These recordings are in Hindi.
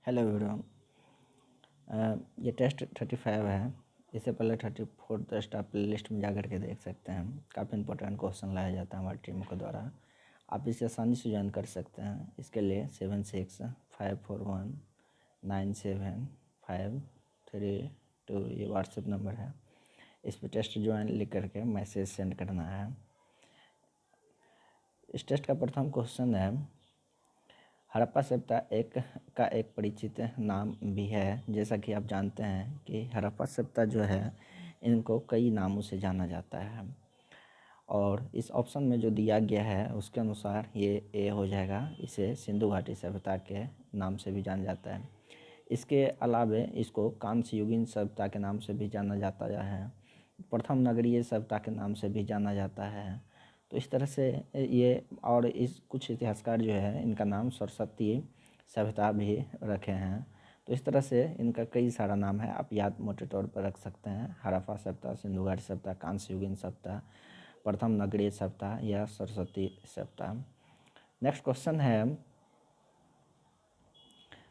Hello everyone. ये टेस्ट 35 है। इससे पहले 34 टेस्ट आप प्ले लिस्ट में जा कर के देख सकते हैं। काफ़ी इंपॉर्टेंट क्वेश्चन लाया जाता है हमारी टीमों के द्वारा। आप इसे आसानी से ज्वाइन कर सकते हैं। इसके लिए 7654197532 ये व्हाट्सएप नंबर है। इस पर टेस्ट ज्वाइन लिख करके मैसेज सेंड करना है। इस टेस्ट का प्रथम क्वेश्चन है, हड़प्पा सभ्यता एक परिचित नाम भी है। जैसा कि आप जानते हैं कि हड़प्पा सभ्यता जो है इनको कई नामों से जाना जाता है, और इस ऑप्शन में जो दिया गया है उसके अनुसार ये ए हो जाएगा। इसे सिंधु घाटी सभ्यता के नाम से भी जाना जाता है। इसके अलावे इसको कांस्य युगीन सभ्यता के नाम से भी जाना जाता है, प्रथम नगरीय सभ्यता के नाम से भी जाना जाता है। तो इस तरह से ये, और इस कुछ इतिहासकार जो है इनका नाम सरस्वती सभ्यता भी रखे हैं। तो इस तरह से इनका कई सारा नाम है, आप याद मोटे तौर पर रख सकते हैं। हड़प्पा सभ्यता, सिंधु घाटी सभ्यता, कांस्य युगीन सभ्यता, प्रथम नगरीय सभ्यता या सरस्वती सभ्यता। नेक्स्ट क्वेश्चन है,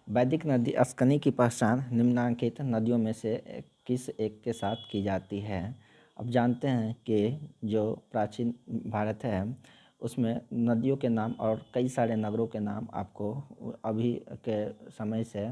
वैदिक नदी अस्कनी की पहचान निम्नलिखित नदियों में से किस एक के साथ की जाती है। अब जानते हैं कि जो प्राचीन भारत है उसमें नदियों के नाम और कई सारे नगरों के नाम आपको अभी के समय से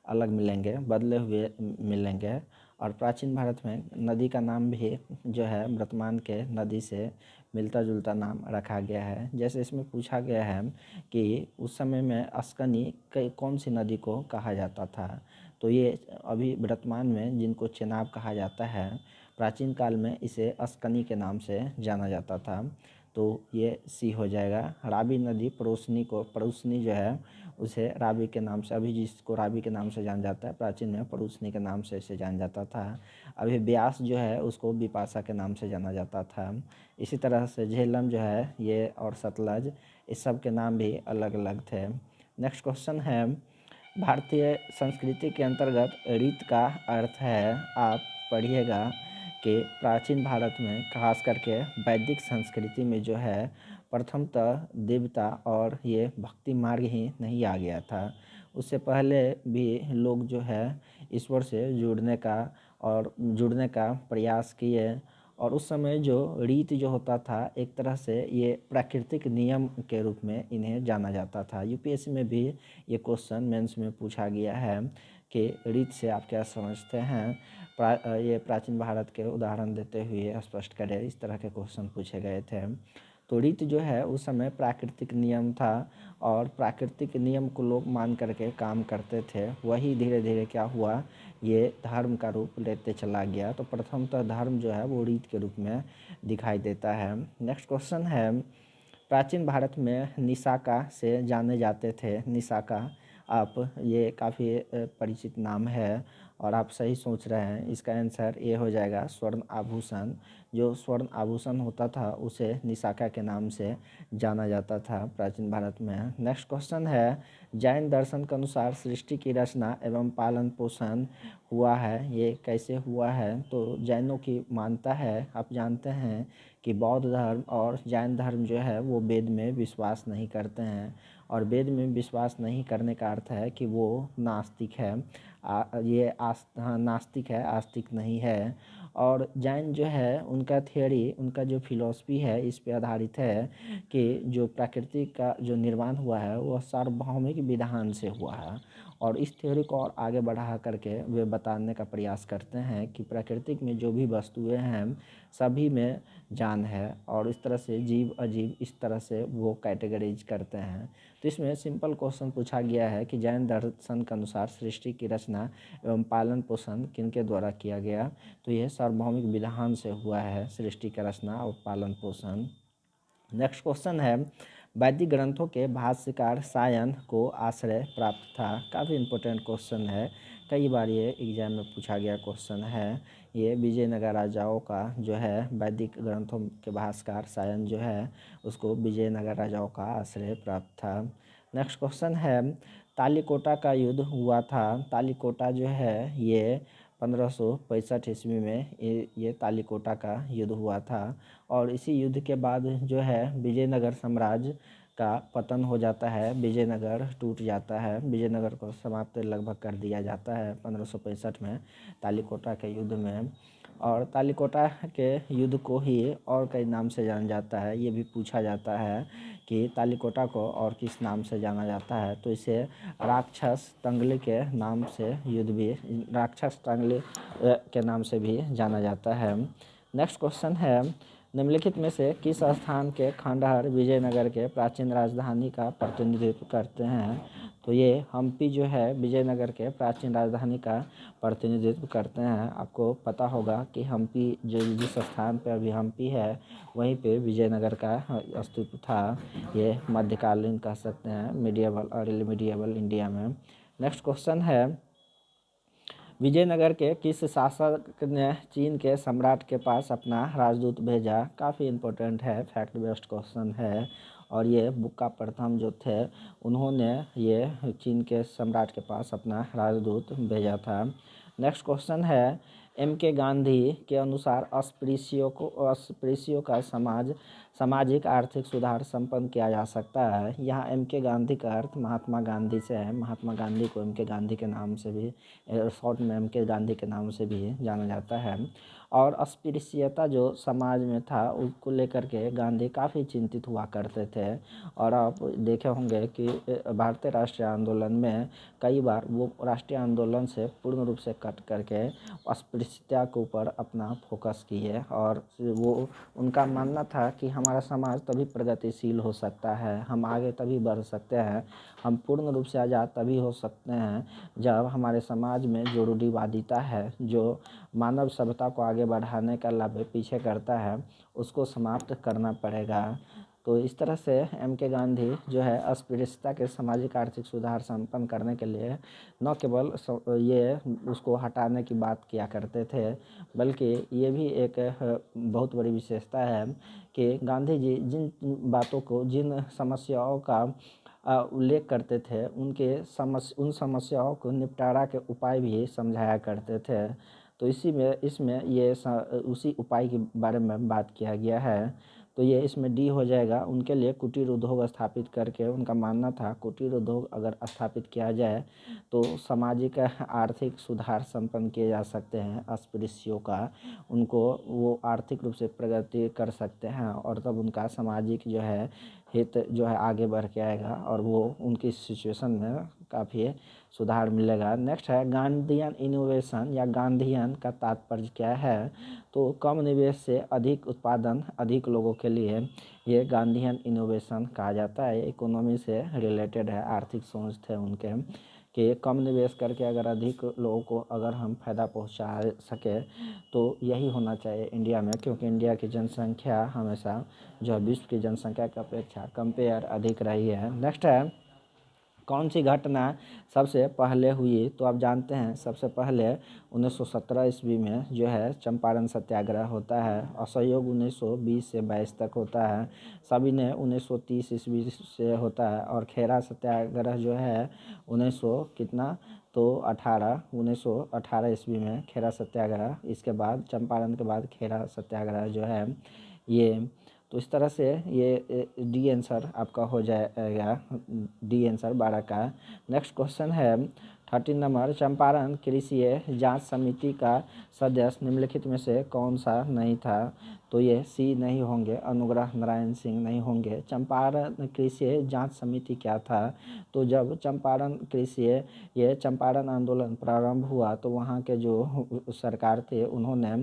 अलग मिलेंगे, बदले हुए मिलेंगे। और प्राचीन भारत में नदी का नाम भी जो है वर्तमान के नदी से मिलता जुलता नाम रखा गया है। जैसे इसमें पूछा गया है कि उस समय में अस्कनी कौन सी नदी को कहा जाता था, तो ये अभी वर्तमान में जिनको चेनाब कहा जाता है, प्राचीन काल में इसे अस्कनी के नाम से जाना जाता था। तो ये सी हो जाएगा। रावी नदी परूसनी जो है उसे रावी के नाम से, अभी जिसको रावी के नाम से जाना जाता है, प्राचीन में परूसनी के नाम से इसे जाना जाता था। अभी ब्यास जो है उसको बिपाशा के नाम से जाना जाता था। इसी तरह से झेलम जो है ये और सतलज, इस सब के नाम भी अलग अलग थे। नेक्स्ट क्वेश्चन है, भारतीय संस्कृति के अंतर्गत रीत का अर्थ है, आप पढ़िएगा कि प्राचीन भारत में खास करके वैदिक संस्कृति में जो है प्रथमतः देवता और ये भक्ति मार्ग ही नहीं आ गया था। उससे पहले भी लोग जो है ईश्वर से जुड़ने का प्रयास किए, और उस समय जो रीत जो होता था एक तरह से ये प्राकृतिक नियम के रूप में इन्हें जाना जाता था। यूपीएससी में भी ये क्वेश्चन मेंस में पूछा गया है कि रीत से आप क्या समझते हैं। ये प्राचीन भारत के उदाहरण देते हुए स्पष्ट करें, इस तरह के क्वेश्चन पूछे गए थे। तो रीत जो है उस समय प्राकृतिक नियम था, और प्राकृतिक नियम को लोग मान करके काम करते थे। वही धीरे धीरे क्या हुआ, ये धर्म का रूप लेते चला गया। तो प्रथमतः धर्म जो है वो रीत के रूप में दिखाई देता है। नेक्स्ट क्वेश्चन है, प्राचीन भारत में निशाका से जाने जाते थे। निशाका, आप ये काफ़ी परिचित नाम है और आप सही सोच रहे हैं। इसका आंसर ये हो जाएगा स्वर्ण आभूषण। जो स्वर्ण आभूषण होता था उसे निशाका के नाम से जाना जाता था प्राचीन भारत में। नेक्स्ट क्वेश्चन है, जैन दर्शन के अनुसार सृष्टि की रचना एवं पालन पोषण हुआ है, ये कैसे हुआ है। तो जैनों की मानता है, आप जानते हैं कि बौद्ध धर्म और जैन धर्म जो है वो वेद में विश्वास नहीं करते हैं, और वेद में विश्वास नहीं करने का अर्थ है कि वो नास्तिक है। नास्तिक है, आस्तिक नहीं है। और जैन जो है उनका थियोरी, उनका जो फिलॉसफी है इस पे आधारित है कि जो प्रकृति का जो निर्माण हुआ है वह सार्वभौमिक विधान से हुआ है। और इस थ्योरी को और आगे बढ़ा करके वे बताने का प्रयास करते हैं कि प्राकृतिक में जो भी वस्तुएं हैं सभी में जान है, और इस तरह से जीव अजीब इस तरह से वो कैटेगराइज करते हैं। तो इसमें सिंपल क्वेश्चन पूछा गया है कि जैन दर्शन के अनुसार सृष्टि की रचना एवं पालन पोषण किनके द्वारा किया गया। तो यह सार्वभौमिक विधान से हुआ है सृष्टि का रचना और पालन पोषण। नेक्स्ट क्वेश्चन है, वैदिक ग्रंथों के भाष्यकार सायन को आश्रय प्राप्त था। काफ़ी इंपॉर्टेंट क्वेश्चन है, कई बार ये एग्जाम में पूछा गया क्वेश्चन है। ये विजयनगर राजाओं का जो है वैदिक ग्रंथों के भाष्यकार सायन जो है उसको विजयनगर राजाओं का आश्रय प्राप्त था। नेक्स्ट क्वेश्चन है, तालीकोटा का युद्ध हुआ था। तालीकोटा जो है ये 1565 ईस्वी में ये तालीकोटा का युद्ध हुआ था, और इसी युद्ध के बाद जो है विजयनगर साम्राज्य का पतन हो जाता है, विजयनगर टूट जाता है, विजयनगर को समाप्त लगभग कर दिया जाता है 1565 में तालीकोटा के युद्ध में। और तालीकोटा के युद्ध को ही और कई नाम से जाना जाता है। ये भी पूछा जाता है कि तालीकोटा को और किस नाम से जाना जाता है, तो इसे राक्षस तंगली के नाम से युद्ध भी राक्षस तंगली के नाम से भी जाना जाता है। नेक्स्ट क्वेश्चन है, निम्नलिखित में से किस स्थान के खंडहर विजयनगर के प्राचीन राजधानी का प्रतिनिधित्व करते हैं? तो ये हम्पी जो है विजयनगर के प्राचीन राजधानी का प्रतिनिधित्व करते हैं। आपको पता होगा कि हम्पी जिस स्थान पर अभी हम्पी है वहीं पे विजयनगर का अस्तित्व था। ये मध्यकालीन कह सकते हैं, मिडिएवल अर्ली मिडिएवल इंडिया में। नेक्स्ट क्वेश्चन है, विजयनगर के किस शासक ने चीन के सम्राट के पास अपना राजदूत भेजा? काफ़ी इम्पोर्टेंट है, फैक्ट बेस्ड क्वेश्चन है। और ये बुक्का प्रथम जो थे उन्होंने ये चीन के सम्राट के पास अपना राजदूत भेजा था। नेक्स्ट क्वेश्चन है, M.K. गांधी के अनुसार अस्पृश्यों का सामाजिक आर्थिक सुधार संपन्न किया जा सकता है। यहाँ M.K. गांधी का अर्थ महात्मा गांधी से है। महात्मा गांधी को M.K. गांधी के नाम से भी शॉर्ट में M.K. गांधी के नाम से भी जाना जाता है। और अस्पृश्यता जो समाज में था उसको लेकर के गांधी काफ़ी चिंतित हुआ करते थे। और आप देखे होंगे कि भारतीय राष्ट्रीय आंदोलन में कई बार वो राष्ट्रीय आंदोलन से पूर्ण रूप से कट करके अस्पृश्यता के ऊपर अपना फोकस किए। और वो उनका मानना था कि हमारा समाज तभी प्रगतिशील हो सकता है, हम आगे तभी बढ़ सकते हैं, हम पूर्ण रूप से आज़ाद तभी हो सकते हैं जब हमारे समाज में जो रूढ़िवादिता है, जो मानव सभ्यता को आगे बढ़ाने का लाभ पीछे करता है, उसको समाप्त करना पड़ेगा। तो इस तरह से M.K. गांधी जो है अस्पृश्यता के सामाजिक आर्थिक सुधार संपन्न करने के लिए न केवल ये उसको हटाने की बात किया करते थे, बल्कि ये भी एक बहुत बड़ी विशेषता है कि गांधी जी जिन बातों को, जिन समस्याओं का उल्लेख करते थे उन समस्याओं को निपटारा के उपाय भी समझाया करते थे। तो इसमें ये उसी उपाय के बारे में बात किया गया है। तो ये इसमें डी हो जाएगा। उनके लिए कुटीर उद्योग स्थापित करके, उनका मानना था कुटीर उद्योग अगर स्थापित किया जाए तो सामाजिक आर्थिक सुधार संपन्न किए जा सकते हैं। अस्पृश्यों का उनको वो आर्थिक रूप से प्रगति कर सकते हैं और तब उनका सामाजिक जो है हित जो है आगे बढ़ के आएगा और वो उनकी सिचुएशन में काफ़ी सुधार मिलेगा। नेक्स्ट है, गांधीयन इनोवेशन या गांधीयन का तात्पर्य क्या है? तो कम निवेश से अधिक उत्पादन अधिक लोगों के लिए ये गांधीयन इनोवेशन कहा जाता है। इकोनॉमी से रिलेटेड है, आर्थिक सोच थे उनके कि कम निवेश करके अगर अधिक लोगों को अगर हम फायदा पहुंचा सके तो यही होना चाहिए इंडिया में, क्योंकि इंडिया की जनसंख्या हमेशा जो है विश्व की जनसंख्या की अपेक्षा कंपेयर अधिक रही है। नेक्स्ट है, कौन सी घटना सबसे पहले हुई? तो आप जानते हैं सबसे पहले 1917 ईस्वी में जो है चंपारण सत्याग्रह होता है। असहयोग 1920 से 22 तक होता है। सविनय 1930 ईस्वी से होता है। और खेरा सत्याग्रह जो है 1900 कितना तो 1918 ईस्वी में खेरा सत्याग्रह। इसके बाद चंपारण के बाद खेरा सत्याग्रह जो है ये। तो इस तरह से ये डी आंसर आपका हो जाएगा, डी आंसर 12 का। नेक्स्ट क्वेश्चन है 13 नंबर, चंपारण कृषि जांच समिति का सदस्य निम्नलिखित में से कौन सा नहीं था? तो ये सी नहीं होंगे, अनुग्रह नारायण सिंह नहीं होंगे। चंपारण कृषि जांच समिति क्या था? तो जब ये चंपारण आंदोलन प्रारंभ हुआ तो वहाँ के जो सरकार थे उन्होंने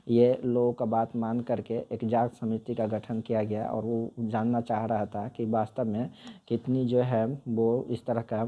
ये लोगों का बात मान करके एक जांच समिति का गठन किया गया और वो जानना चाह रहा था कि वास्तव में कितनी जो है वो इस तरह का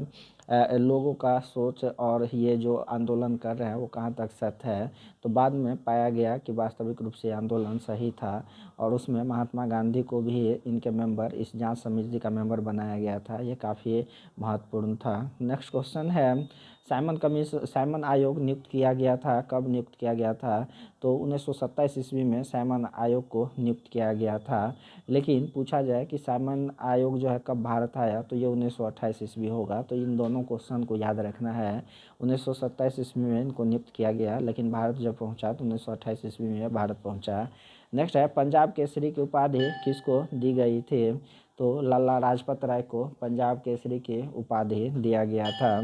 लोगों का सोच और ये जो आंदोलन कर रहे हैं वो कहाँ तक सत्य है। तो बाद में पाया गया कि वास्तविक रूप से आंदोलन सही था और उसमें महात्मा गांधी को भी इनके मेंबर, इस जांच समिति का मेंबर बनाया गया था। ये काफ़ी महत्वपूर्ण था। नेक्स्ट क्वेश्चन है, साइमन आयोग नियुक्त किया गया था, कब नियुक्त किया गया था? तो 1927 ईस्वी में साइमन आयोग को नियुक्त किया गया था। लेकिन पूछा जाए कि साइमन आयोग जो है कब भारत आया, तो ये 1928 ईस्वी होगा। तो इन दोनों क्वेश्चन को याद रखना है। 1927 ईस्वी में इनको नियुक्त किया गया, लेकिन भारत जब पहुंचा तो 1928 ईस्वी में भारत पहुंचा। नेक्स्ट है, पंजाब केसरी की उपाधि किसको दी गई थी? तो लाला लाजपत राय को पंजाब केसरी की उपाधि दिया गया था।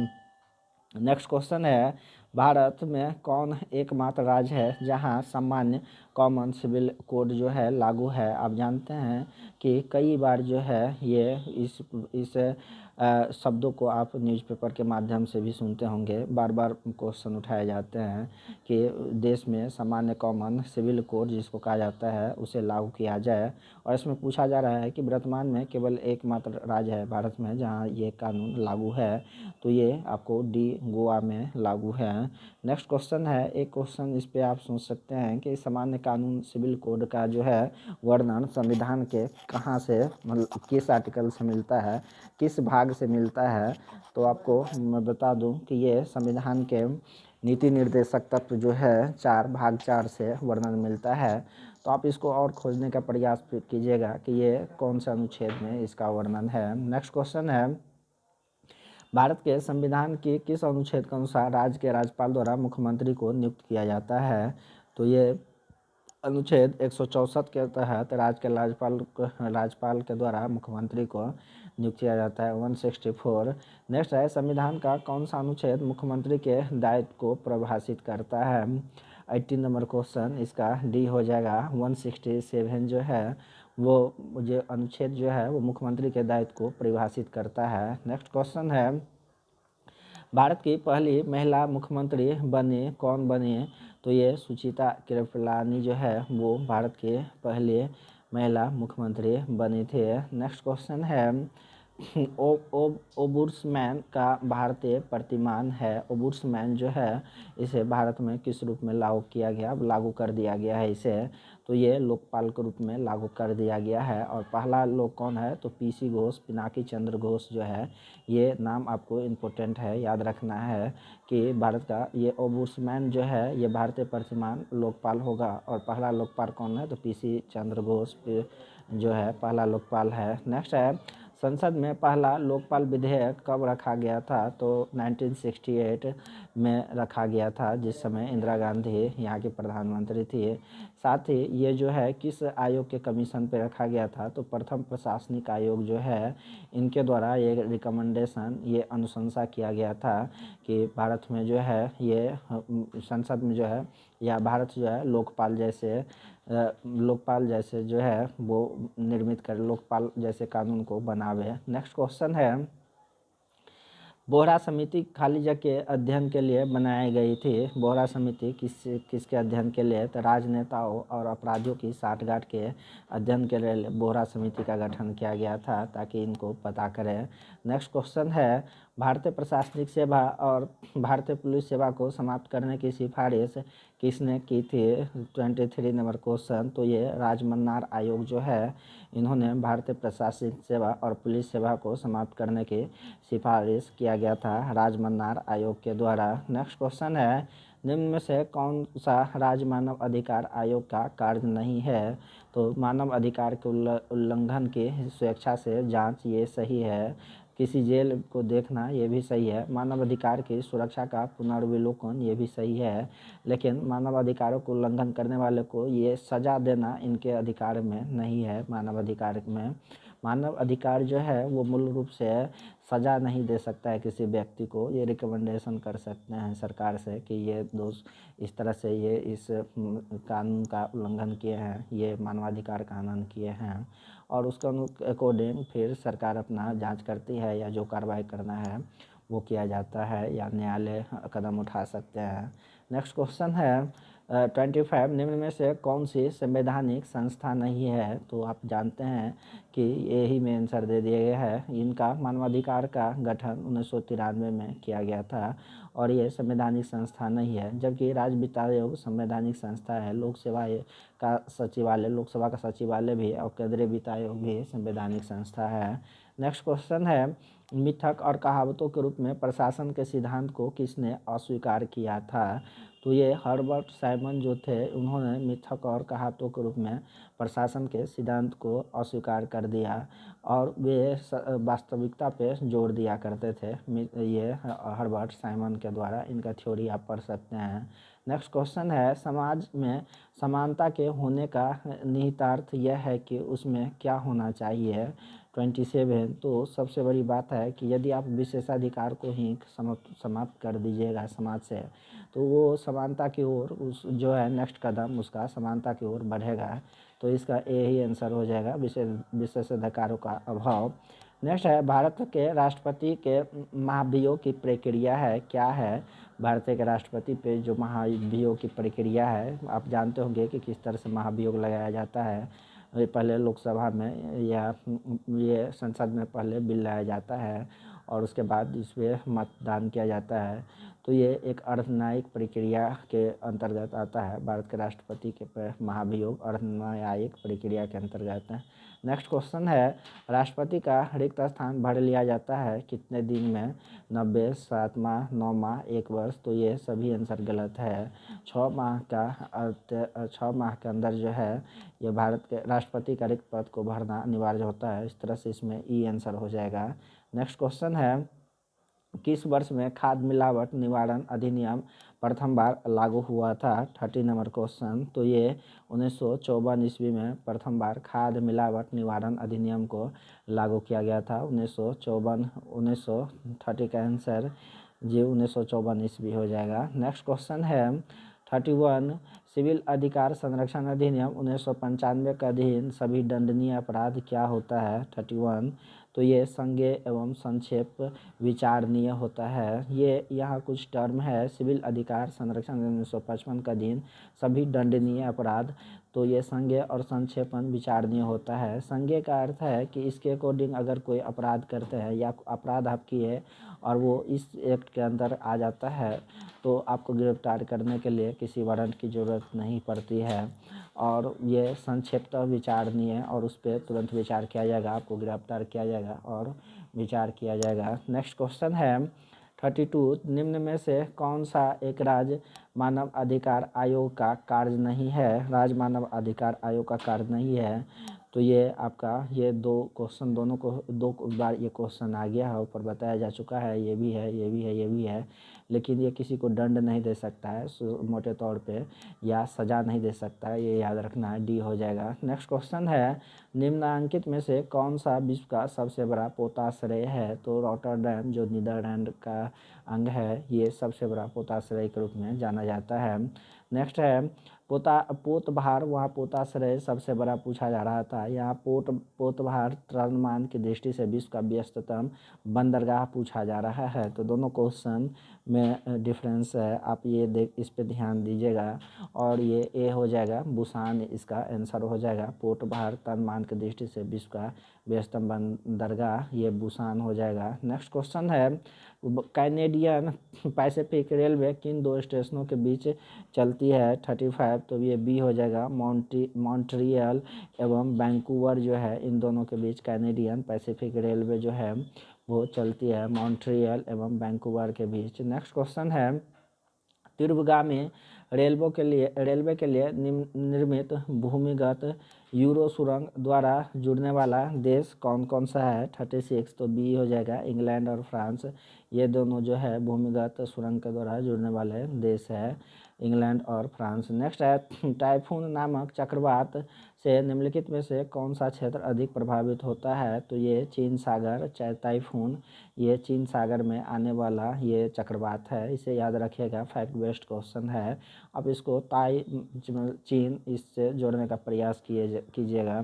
नेक्स्ट क्वेश्चन है, भारत में कौन एकमात्र राज्य है जहां सामान्य कॉमन सिविल कोड जो है लागू है। आप जानते हैं कि कई बार जो है ये इस शब्दों को आप न्यूज़पेपर के माध्यम से भी सुनते होंगे। बार बार क्वेश्चन उठाए जाते हैं कि देश में सामान्य कॉमन सिविल कोड जिसको कहा जाता है उसे लागू किया जाए। और इसमें पूछा जा रहा है कि वर्तमान में केवल एकमात्र राज्य है भारत में जहां ये कानून लागू है, तो ये आपको डी गोवा में लागू है। नेक्स्ट क्वेश्चन है, एक क्वेश्चन इस पे आप सोच सकते हैं कि सामान्य कानून सिविल कोड का जो है वर्णन संविधान के कहाँ से, मतलब किस आर्टिकल से मिलता है, किस भाग से मिलता है। तो आपको मैं बता दूं कि ये संविधान के नीति निर्देशक तत्व जो है भाग 4 से वर्णन मिलता है। तो आप इसको और खोजने का प्रयास कीजिएगा कि ये कौन सा अनुच्छेद में इसका वर्णन है। नेक्स्ट क्वेश्चन है, भारत के संविधान के किस अनुच्छेद के अनुसार राज्य के राज्यपाल द्वारा मुख्यमंत्री को नियुक्त किया जाता है। तो ये अनुच्छेद 164 के तहत राज्य के राज्यपाल के द्वारा मुख्यमंत्री को नियुक्त किया जाता है। 164। नेक्स्ट है, संविधान का कौन सा अनुच्छेद मुख्यमंत्री के दायित्व को परिभाषित करता है। 18 नंबर क्वेश्चन, इसका डी हो जाएगा। 167 जो है वो जो अनुच्छेद जो है वो मुख्यमंत्री के दायित्व को परिभाषित करता है। नेक्स्ट क्वेश्चन है, भारत की पहली महिला मुख्यमंत्री कौन बनी। तो ये सुचित्रा कृपलानी जो है वो भारत के पहले महिला मुख्यमंत्री बनी थी। नेक्स्ट क्वेश्चन है, ओबुड्समैन का भारतीय प्रतिमान है। ओबुड्समैन जो है इसे भारत में किस रूप में लागू कर दिया गया है इसे। तो ये लोकपाल के रूप में लागू कर दिया गया है। और पहला लोग कौन है, तो पीसी घोष, पिनाकी चंद्र घोष जो है, ये नाम आपको इम्पोर्टेंट है, याद रखना है कि भारत का ये ओबुड्समैन जो है ये भारतीय प्रतिमान लोकपाल होगा। और पहला लोकपाल कौन है, तो पीसी चंद्र घोष जो है पहला लोकपाल है। नेक्स्ट है, संसद में पहला लोकपाल विधेयक कब रखा गया था। तो 1968 में रखा गया था, जिस समय इंदिरा गांधी यहाँ की प्रधानमंत्री थी। साथ ही ये जो है किस आयोग के कमीशन पे रखा गया था। तो प्रथम प्रशासनिक आयोग जो है इनके द्वारा ये रिकमेंडेशन, ये अनुशंसा किया गया था कि भारत में जो है ये संसद में जो है या भारत जो है लोकपाल जैसे जो है वो निर्मित कर, लोकपाल जैसे कानून को बनावे। नेक्स्ट क्वेश्चन है, बोहरा समिति खाली जगह के अध्ययन के लिए बनाई गई थी। बोहरा समिति किसके अध्ययन के लिए, तो राजनेताओं और अपराधियों की साठगांठ के अध्ययन के लिए बोहरा समिति का गठन किया गया था ताकि इनको पता करें। नेक्स्ट क्वेश्चन है, भारतीय प्रशासनिक सेवा और भारतीय पुलिस सेवा को समाप्त करने की सिफारिश किसने की थी। 23 नंबर क्वेश्चन, तो ये राजमन्नार आयोग जो है इन्होंने भारतीय प्रशासनिक सेवा और पुलिस सेवा को समाप्त करने की सिफारिश किया गया था राजमन्नार आयोग के द्वारा। नेक्स्ट क्वेश्चन है, निम्न में से कौन सा राज्य मानव अधिकार आयोग का कार्य नहीं है। तो मानव अधिकार के उल्लंघन की स्वेच्छा से जांच, ये सही है। किसी जेल को देखना, ये भी सही है। मानव अधिकार की सुरक्षा का पुनर्विलोकन, ये भी सही है। लेकिन मानव अधिकारों को उल्लंघन करने वाले को ये सज़ा देना इनके अधिकार में नहीं है। मानव अधिकार में, मानव अधिकार जो है वो मूल रूप से सज़ा नहीं दे सकता है किसी व्यक्ति को। ये रिकमेंडेशन कर सकते हैं सरकार से कि ये दोस्त इस तरह से ये इस कानून का उल्लंघन किए हैं, ये मानवाधिकार का हनन किए हैं, और उसके अकॉर्डिंग फिर सरकार अपना जांच करती है या जो कार्रवाई करना है वो किया जाता है या न्यायालय कदम उठा सकते हैं। नेक्स्ट क्वेश्चन है 25, निम्न में से कौन सी संवैधानिक संस्था नहीं है। तो आप जानते हैं कि यही में आंसर दे दिया गया है। इनका मानवाधिकार का गठन 1993 में किया गया था और ये संवैधानिक संस्था नहीं है। जबकि राज्य वित्त आयोग संवैधानिक संस्था है। लोकसभा का सचिवालय भी और केंद्रीय वित्त आयोग भी संवैधानिक संस्था है। नेक्स्ट क्वेश्चन है, मिथक और कहावतों के रूप में प्रशासन के सिद्धांत को किसने अस्वीकार किया था। तो ये हर्बर्ट साइमन जो थे, उन्होंने मिथक और कहावतों के रूप में प्रशासन के सिद्धांत को अस्वीकार कर दिया और वे वास्तविकता पे जोर दिया करते थे। ये हर्बर्ट साइमन के द्वारा इनका थ्योरी आप पढ़ सकते हैं। नेक्स्ट क्वेश्चन है, समाज में समानता के होने का निहितार्थ यह है कि उसमें क्या होना चाहिए। 27। तो सबसे बड़ी बात है कि यदि आप विशेषाधिकार को ही समाप्त कर दीजिएगा समाज से, तो वो समानता की ओर उस जो है नेक्स्ट कदम उसका समानता की ओर बढ़ेगा। तो इसका ए ही आंसर हो जाएगा, विशेषाधिकारों का अभाव। नेक्स्ट है भारत के राष्ट्रपति के महाभियोग की प्रक्रिया है, क्या है? भारत के राष्ट्रपति पे जो महाभियोग की प्रक्रिया है, आप जानते होंगे कि किस तरह से महाभियोग लगाया जाता है। पहले लोकसभा में या ये संसद में पहले बिल लाया जाता है और उसके बाद इस पर मतदान किया जाता है। तो ये एक अर्धन्यायिक प्रक्रिया के अंतर्गत आता है। भारत के राष्ट्रपति के महाभियोग अर्धन्यायिक प्रक्रिया के अंतर्गत है। नेक्स्ट क्वेश्चन है राष्ट्रपति का रिक्त स्थान भर लिया जाता है कितने दिन में? 90, 7 माह, 9 माह, 1 वर्ष। तो ये सभी आंसर गलत है। 6 माह के अंदर जो है ये भारत के राष्ट्रपति का रिक्त पद को भरना अनिवार्य होता है। इस तरह से इसमें ई आंसर हो जाएगा। नेक्स्ट क्वेश्चन है किस वर्ष में खाद्य मिलावट निवारण अधिनियम प्रथम बार लागू हुआ था? 30 नंबर क्वेश्चन। तो ये 1954 ईस्वी में प्रथम बार खाद्य मिलावट निवारण अधिनियम को लागू किया गया था। 1954, 1930 का आंसर जी 1954 ईस्वी हो जाएगा। नेक्स्ट क्वेश्चन है 31 सिविल अधिकार संरक्षण अधिनियम 1995 के अधीन सभी दंडनीय अपराध क्या होता है? 31 तो ये संज्ञेय एवं संक्षेप विचारणीय होता है। ये यहाँ कुछ टर्म है सिविल अधिकार संरक्षण 1955 का अधीन सभी दंडनीय अपराध। तो ये संज्ञेय और संक्षेपण विचारणीय होता है। संज्ञेय का अर्थ है कि इसके अकॉर्डिंग अगर कोई अपराध करते हैं या अपराध आप किए और वो इस एक्ट के अंदर आ जाता है तो आपको गिरफ्तार करने के लिए किसी वारंट की ज़रूरत नहीं पड़ती है। और ये संक्षिप्त विचारणीय और उस पर तुरंत विचार किया जाएगा, आपको गिरफ्तार किया जाएगा और विचार किया जाएगा। नेक्स्ट क्वेश्चन है 32 निम्न में से कौन सा एक राज्य मानव अधिकार आयोग का कार्य नहीं है? राज्य मानव अधिकार आयोग का कार्य नहीं है। तो ये आपका ये दो क्वेश्चन दोनों को दो बार ये क्वेश्चन आ गया है, ऊपर बताया जा चुका है। ये भी है, ये भी है, ये भी है, लेकिन ये किसी को दंड नहीं दे सकता है मोटे तौर पे या सज़ा नहीं दे सकता है, ये याद रखना है, डी हो जाएगा। नेक्स्ट क्वेश्चन है निम्नांकित में से कौन सा विश्व का सबसे बड़ा पोताश्रय है? तो रॉटरडैम जो नीदरलैंड का अंग है ये सबसे बड़ा पोताश्रय के रूप में जाना जाता है। नेक्स्ट है पोतभार वहाँ पोताश्रय सबसे बड़ा पूछा जा रहा था। यहाँ पोतभार द्रव्यमान की दृष्टि से विश्व का व्यस्ततम बंदरगाह पूछा जा रहा है। तो दोनों क्वेश्चन में डिफरेंस है, आप ये इस पे ध्यान दीजिएगा। और ये ए हो जाएगा, बुसान इसका आंसर हो जाएगा। पोतभार द्रव्यमान की दृष्टि से विश्व का व्यस्ततम बंदरगाह ये बुसान हो जाएगा। नेक्स्ट क्वेश्चन है कैनेडियन पैसिफिक रेलवे किन दो स्टेशनों के बीच चलती है? 35 तो ये बी हो जाएगा। मॉन्ट्रियल एवं वैंकूवर जो है इन दोनों के बीच कैनेडियन पैसिफिक रेलवे जो है वो चलती है मॉन्ट्रियल एवं वैंकूवर के बीच। नेक्स्ट क्वेश्चन है तीव्रगामी रेलवे के लिए निर्मित भूमिगत यूरो सुरंग द्वारा जुड़ने वाला देश कौन कौन सा है? 36 तो बी हो जाएगा, इंग्लैंड और फ्रांस। ये दोनों जो है भूमिगत सुरंग के द्वारा जुड़ने वाले देश है, इंग्लैंड और फ्रांस। नेक्स्ट है टाइफून नामक चक्रवात से निम्नलिखित में से कौन सा क्षेत्र अधिक प्रभावित होता है? तो ये चीन सागर टाइफून ये चीन सागर में आने वाला ये चक्रवात है, इसे याद रखिएगा, फैक्ट बेस्ड क्वेश्चन है। अब इसको चीन इससे जोड़ने का प्रयास कीजिएगा।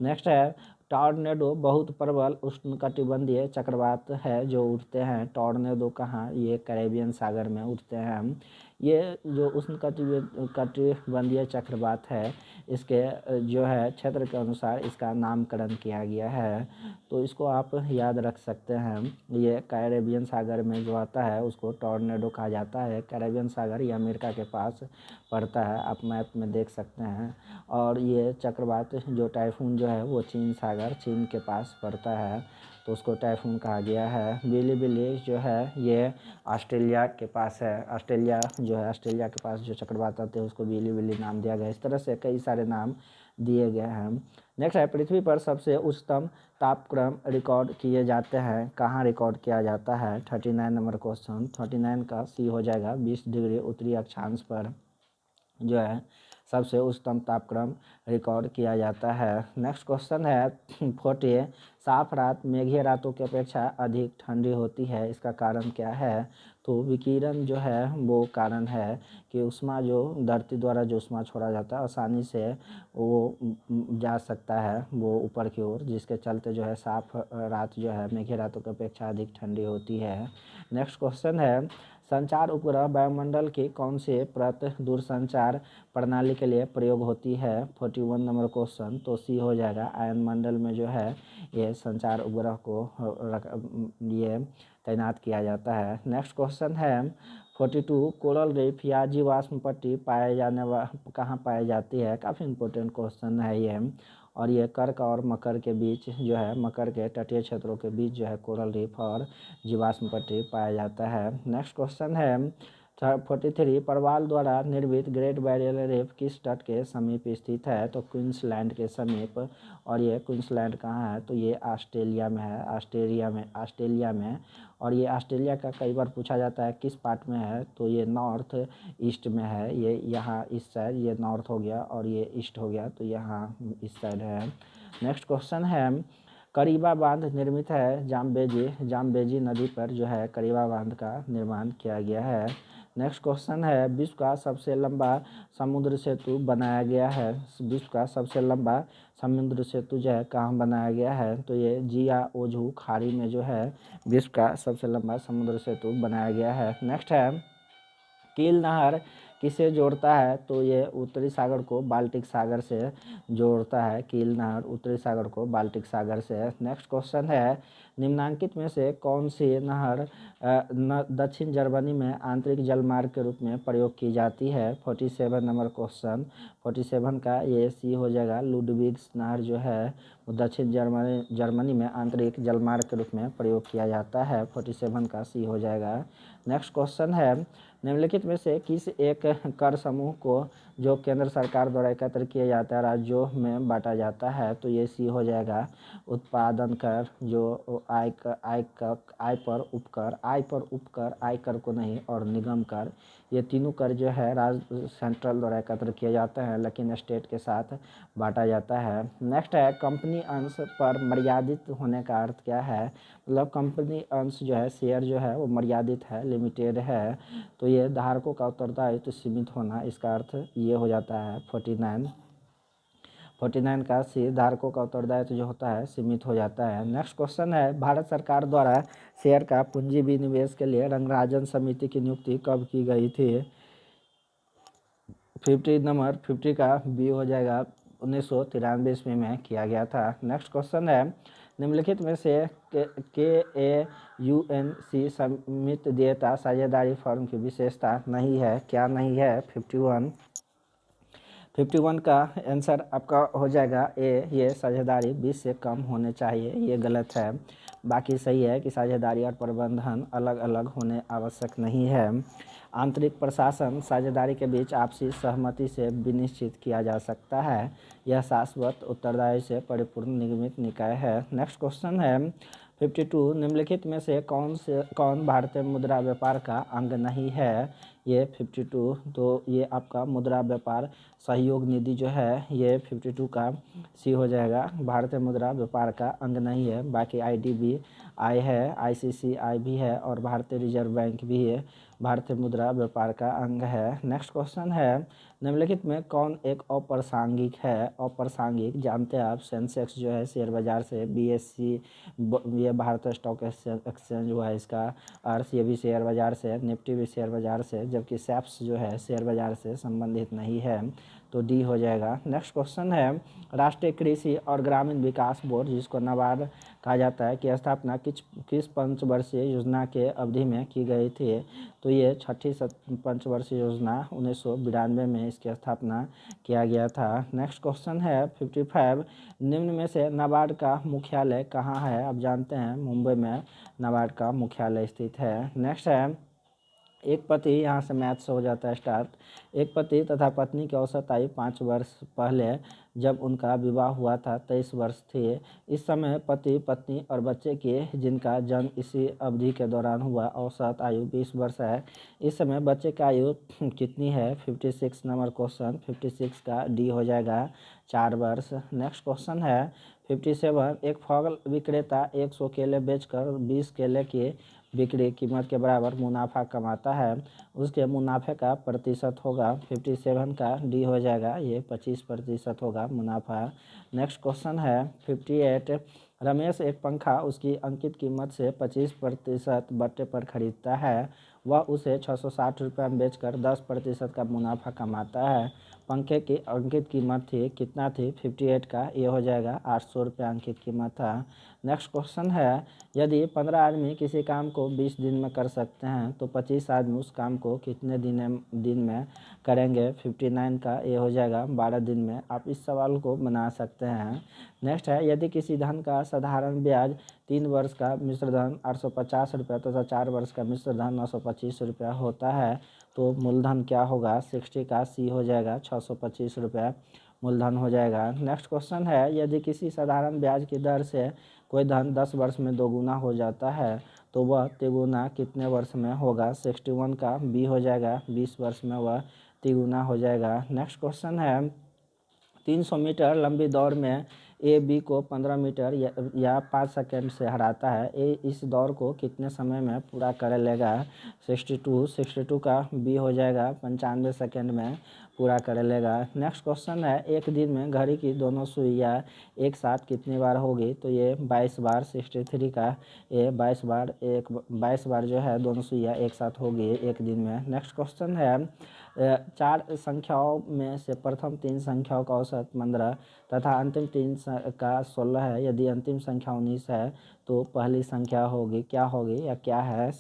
नेक्स्ट है टॉर्नेडो बहुत प्रबल उष्णकटिबंधीय चक्रवात है जो उठते हैं। टॉर्नेडो कहाँ? ये कैरेबियन सागर में उठते हैं। ये जो उष्णकटिबंधीय चक्रवात है इसके जो है क्षेत्र के अनुसार इसका नामकरण किया गया है, तो इसको आप याद रख सकते हैं। ये कैरेबियन सागर में जो आता है उसको टॉर्नेडो कहा जाता है। कैरेबियन सागर ये अमेरिका के पास पड़ता है, आप मैप में देख सकते हैं। और ये चक्रवात जो टाइफून जो है वो चीन के पास पड़ता है, तो उसको टाइफून कहा गया है। बिली जो है ये ऑस्ट्रेलिया के पास है। ऑस्ट्रेलिया के पास जो चक्रवात आते हैं उसको बिली नाम दिया गया। इस तरह से कई सारे नाम दिए गए हैं। नेक्स्ट है पृथ्वी पर सबसे उच्चतम तापक्रम रिकॉर्ड किए जाते हैं, कहाँ रिकॉर्ड किया जाता है? 39 नंबर क्वेश्चन। 39 का सी हो जाएगा, 20 डिग्री उत्तरी अक्षांश पर जो है सबसे उच्चतम तापक्रम रिकॉर्ड किया जाता है। नेक्स्ट क्वेश्चन है 40 साफ रात मेघीय रातों की अपेक्षा अधिक ठंडी होती है, इसका कारण क्या है? तो विकिरण जो है वो कारण है कि उष्मा जो धरती द्वारा जो उष्मा छोड़ा जाता है आसानी से वो जा सकता है वो ऊपर की ओर, जिसके चलते जो है साफ रात जो है मेघीय रातों की अपेक्षा अधिक ठंडी होती है। नेक्स्ट क्वेश्चन है संचार उपग्रह वायुमंडल की कौन से परत दूरसंचार प्रणाली के लिए प्रयोग होती है? 41 नंबर क्वेश्चन, तो सी हो जाएगा। आयनमंडल में जो है ये संचार उपग्रह को ये तैनात किया जाता है। नेक्स्ट क्वेश्चन है 42 कोरल रीफ या जीवाश्म पट्टी कहाँ पाई जाती है? काफ़ी इंपॉर्टेंट क्वेश्चन है ये। और ये कर्क और मकर के बीच जो है, मकर के तटीय क्षेत्रों के बीच जो है कोरल रीफ और जीवाश्म पट्टी पाया जाता है। नेक्स्ट क्वेश्चन है 43 प्रवाल द्वारा निर्मित ग्रेट बैरियर रीफ किस तट के समीप स्थित है? तो क्वींसलैंड के समीप। और ये क्वींसलैंड कहाँ है? तो ये ऑस्ट्रेलिया में है, ऑस्ट्रेलिया में। और ये ऑस्ट्रेलिया का कई बार पूछा जाता है किस पार्ट में है, तो ये नॉर्थ ईस्ट में है। ये यहाँ इस साइड ये नॉर्थ हो गया और ये ईस्ट हो गया, तो यहाँ इस साइड है। नेक्स्ट क्वेश्चन है करीबा बांध निर्मित है जाम्बेजी नदी पर जो है करीबा बांध का निर्माण किया गया है। नेक्स्ट क्वेश्चन है विश्व का सबसे लंबा समुद्र सेतु बनाया गया है। विश्व का सबसे लंबा समुद्र सेतु जो है कहाँ बनाया गया है? तो ये जियाओजू खाड़ी में जो है विश्व का सबसे लंबा समुद्र सेतु बनाया गया है। नेक्स्ट है कील नहर किसे जोड़ता है? तो ये उत्तरी सागर को बाल्टिक सागर से जोड़ता है। कील नहर उत्तरी सागर को बाल्टिक सागर से। नेक्स्ट क्वेश्चन है निम्नांकित में से कौन सी नहर दक्षिण जर्मनी में आंतरिक जलमार्ग के रूप में प्रयोग की जाती है? 47 नंबर क्वेश्चन, 47 का ये सी हो जाएगा। लुडविग्स नहर जो है वो दक्षिण जर्मनी में आंतरिक जलमार्ग के रूप में प्रयोग किया जाता है। 47 का सी हो जाएगा। नेक्स्ट क्वेश्चन है निम्नलिखित में से किस एक कर समूह को जो केंद्र सरकार द्वारा एकत्र किया जाता है राज्यों में बांटा जाता है? तो ये सी हो जाएगा उत्पादन कर, जो आय पर उपकर, आयकर को नहीं, और निगम कर, ये तीनों कर जो है राज्य सेंट्रल द्वारा एकत्र किए जाते हैं लेकिन स्टेट के साथ बांटा जाता है। नेक्स्ट है कंपनी अंश पर मर्यादित होने का अर्थ क्या है? मतलब कंपनी अंश जो है शेयर जो है वो मर्यादित है, लिमिटेड है, तो ये धारकों का उत्तरदायित्व सीमित होना, इसका अर्थ ये हो जाता है 49 का सी धारकों का उत्तरदायित्व जो होता है सीमित हो जाता है। नेक्स्ट क्वेश्चन है भारत सरकार द्वारा शेयर का पूंजी विनिवेश के लिए रंगराजन समिति की नियुक्ति कब की गई थी? 50 का बी हो जाएगा 1993 ईस्वी में किया गया था। नेक्स्ट क्वेश्चन है निम्नलिखित में से KAUNC समिति देयता साझेदारी फर्म की विशेषता नहीं है, क्या नहीं है? 51 का आंसर आपका हो जाएगा ए, ये साझेदारी 20 से कम होने चाहिए, ये गलत है। बाकी सही है कि साझेदारी और प्रबंधन अलग अलग होने आवश्यक नहीं है। आंतरिक प्रशासन साझेदारी के बीच आपसी सहमति से विनिश्चित किया जा सकता है, यह शाश्वत उत्तरदायी से परिपूर्ण निगमित निकाय है। नेक्स्ट क्वेश्चन है 52 निम्नलिखित में से कौन भारतीय मुद्रा व्यापार का अंग नहीं है? ये 52, तो ये आपका मुद्रा व्यापार सहयोग निधि जो है ये 52 का सी हो जाएगा, भारतीय मुद्रा व्यापार का अंग नहीं है। बाकी IDBI है, ICCI भी है और भारतीय रिजर्व बैंक भी है, भारतीय मुद्रा व्यापार का अंग है। नेक्स्ट क्वेश्चन है निम्नलिखित में कौन एक अप्रासंगिक है? अप्रासंगिक जानते हैं आप, सेंसेक्स जो है शेयर बाजार से, BSE ये भारतीय स्टॉक एक्सचेंज हुआ है इसका अर्थ, ये भी शेयर बाजार से, निफ्टी भी शेयर बाजार से, जबकि SEBS जो है शेयर बाजार से संबंधित नहीं है, तो डी हो जाएगा। नेक्स्ट क्वेश्चन है राष्ट्रीय कृषि और ग्रामीण विकास बोर्ड जिसको नाबार्ड कहा जाता है की स्थापना किस पंचवर्षीय योजना के अवधि में की गई थी? तो ये छठी पंचवर्षीय योजना 1992 में इसकी स्थापना किया गया था। नेक्स्ट क्वेश्चन है 55 निम्न में से नाबार्ड का मुख्यालय कहाँ है? आप जानते हैं मुंबई में नाबार्ड का मुख्यालय स्थित है। नेक्स्ट है एक पति, यहाँ से मैथ से हो जाता है स्टार्ट। एक पति तथा पत्नी की औसत आयु 5 वर्ष पहले जब उनका विवाह हुआ था 23 वर्ष थी। इस समय पति, पत्नी और बच्चे की जिनका जन्म इसी अवधि के दौरान हुआ औसत आयु 20 वर्ष है। इस समय बच्चे की आयु कितनी है? 56 नंबर क्वेश्चन। 56 का डी हो जाएगा 4 वर्ष। नेक्स्ट क्वेश्चन है 57। एक फल विक्रेता 100 केले बेचकर 20 केले की बिक्री कीमत के बराबर मुनाफा कमाता है, उसके मुनाफे का प्रतिशत होगा। 57 का डी हो जाएगा, ये 25% होगा मुनाफा। नेक्स्ट क्वेश्चन है 58। रमेश एक पंखा उसकी अंकित कीमत से 25% बट्टे पर खरीदता है, वह उसे 660 रुपये में बेचकर 10% का मुनाफा कमाता है। पंखे की अंकित कीमत थी कितना थी? 58 का ये हो जाएगा 800 रुपये अंकित कीमत था। नेक्स्ट क्वेश्चन है यदि 15 आदमी किसी काम को 20 दिन में कर सकते हैं तो 25 आदमी उस काम को कितने दिन में करेंगे? 59 का ये हो जाएगा 12 दिन में। आप इस सवाल को बना सकते हैं। नेक्स्ट है यदि किसी धन का साधारण ब्याज 3 वर्ष का मिश्र धन 850 रुपये तथा 4 वर्ष का मिश्र धन 925 रुपया होता है तो मूलधन क्या होगा? 60 का सी हो जाएगा 625 रुपये मूलधन हो जाएगा। नेक्स्ट क्वेश्चन है यदि किसी साधारण ब्याज की दर से कोई धन 10 वर्ष में दोगुना हो जाता है तो वह तिगुना कितने वर्ष में होगा? 61 का बी हो जाएगा 20 वर्ष में वह तिगुना हो जाएगा। नेक्स्ट क्वेश्चन है 300 मीटर लंबी दौड़ में ए बी को 15 मीटर या 5 सेकंड से हराता है। ए इस दौड़ को कितने समय में पूरा कर लेगा? 62 का बी हो जाएगा 95 सेकंड में पूरा कर लेगा। नेक्स्ट क्वेश्चन है एक दिन में घड़ी की दोनों सुइयाँ एक साथ कितनी बार होगी? तो ये 22 बार। 63 का ये 22 बार जो है दोनों सुइयाँ एक साथ होगी एक दिन में। नेक्स्ट क्वेश्चन है 4 संख्याओं में से प्रथम 3 संख्याओं का औसत 15 तथा अंतिम 3 का 16 है। यदि अंतिम संख्या 19 है तो पहली संख्या होगी क्या होगी या क्या है?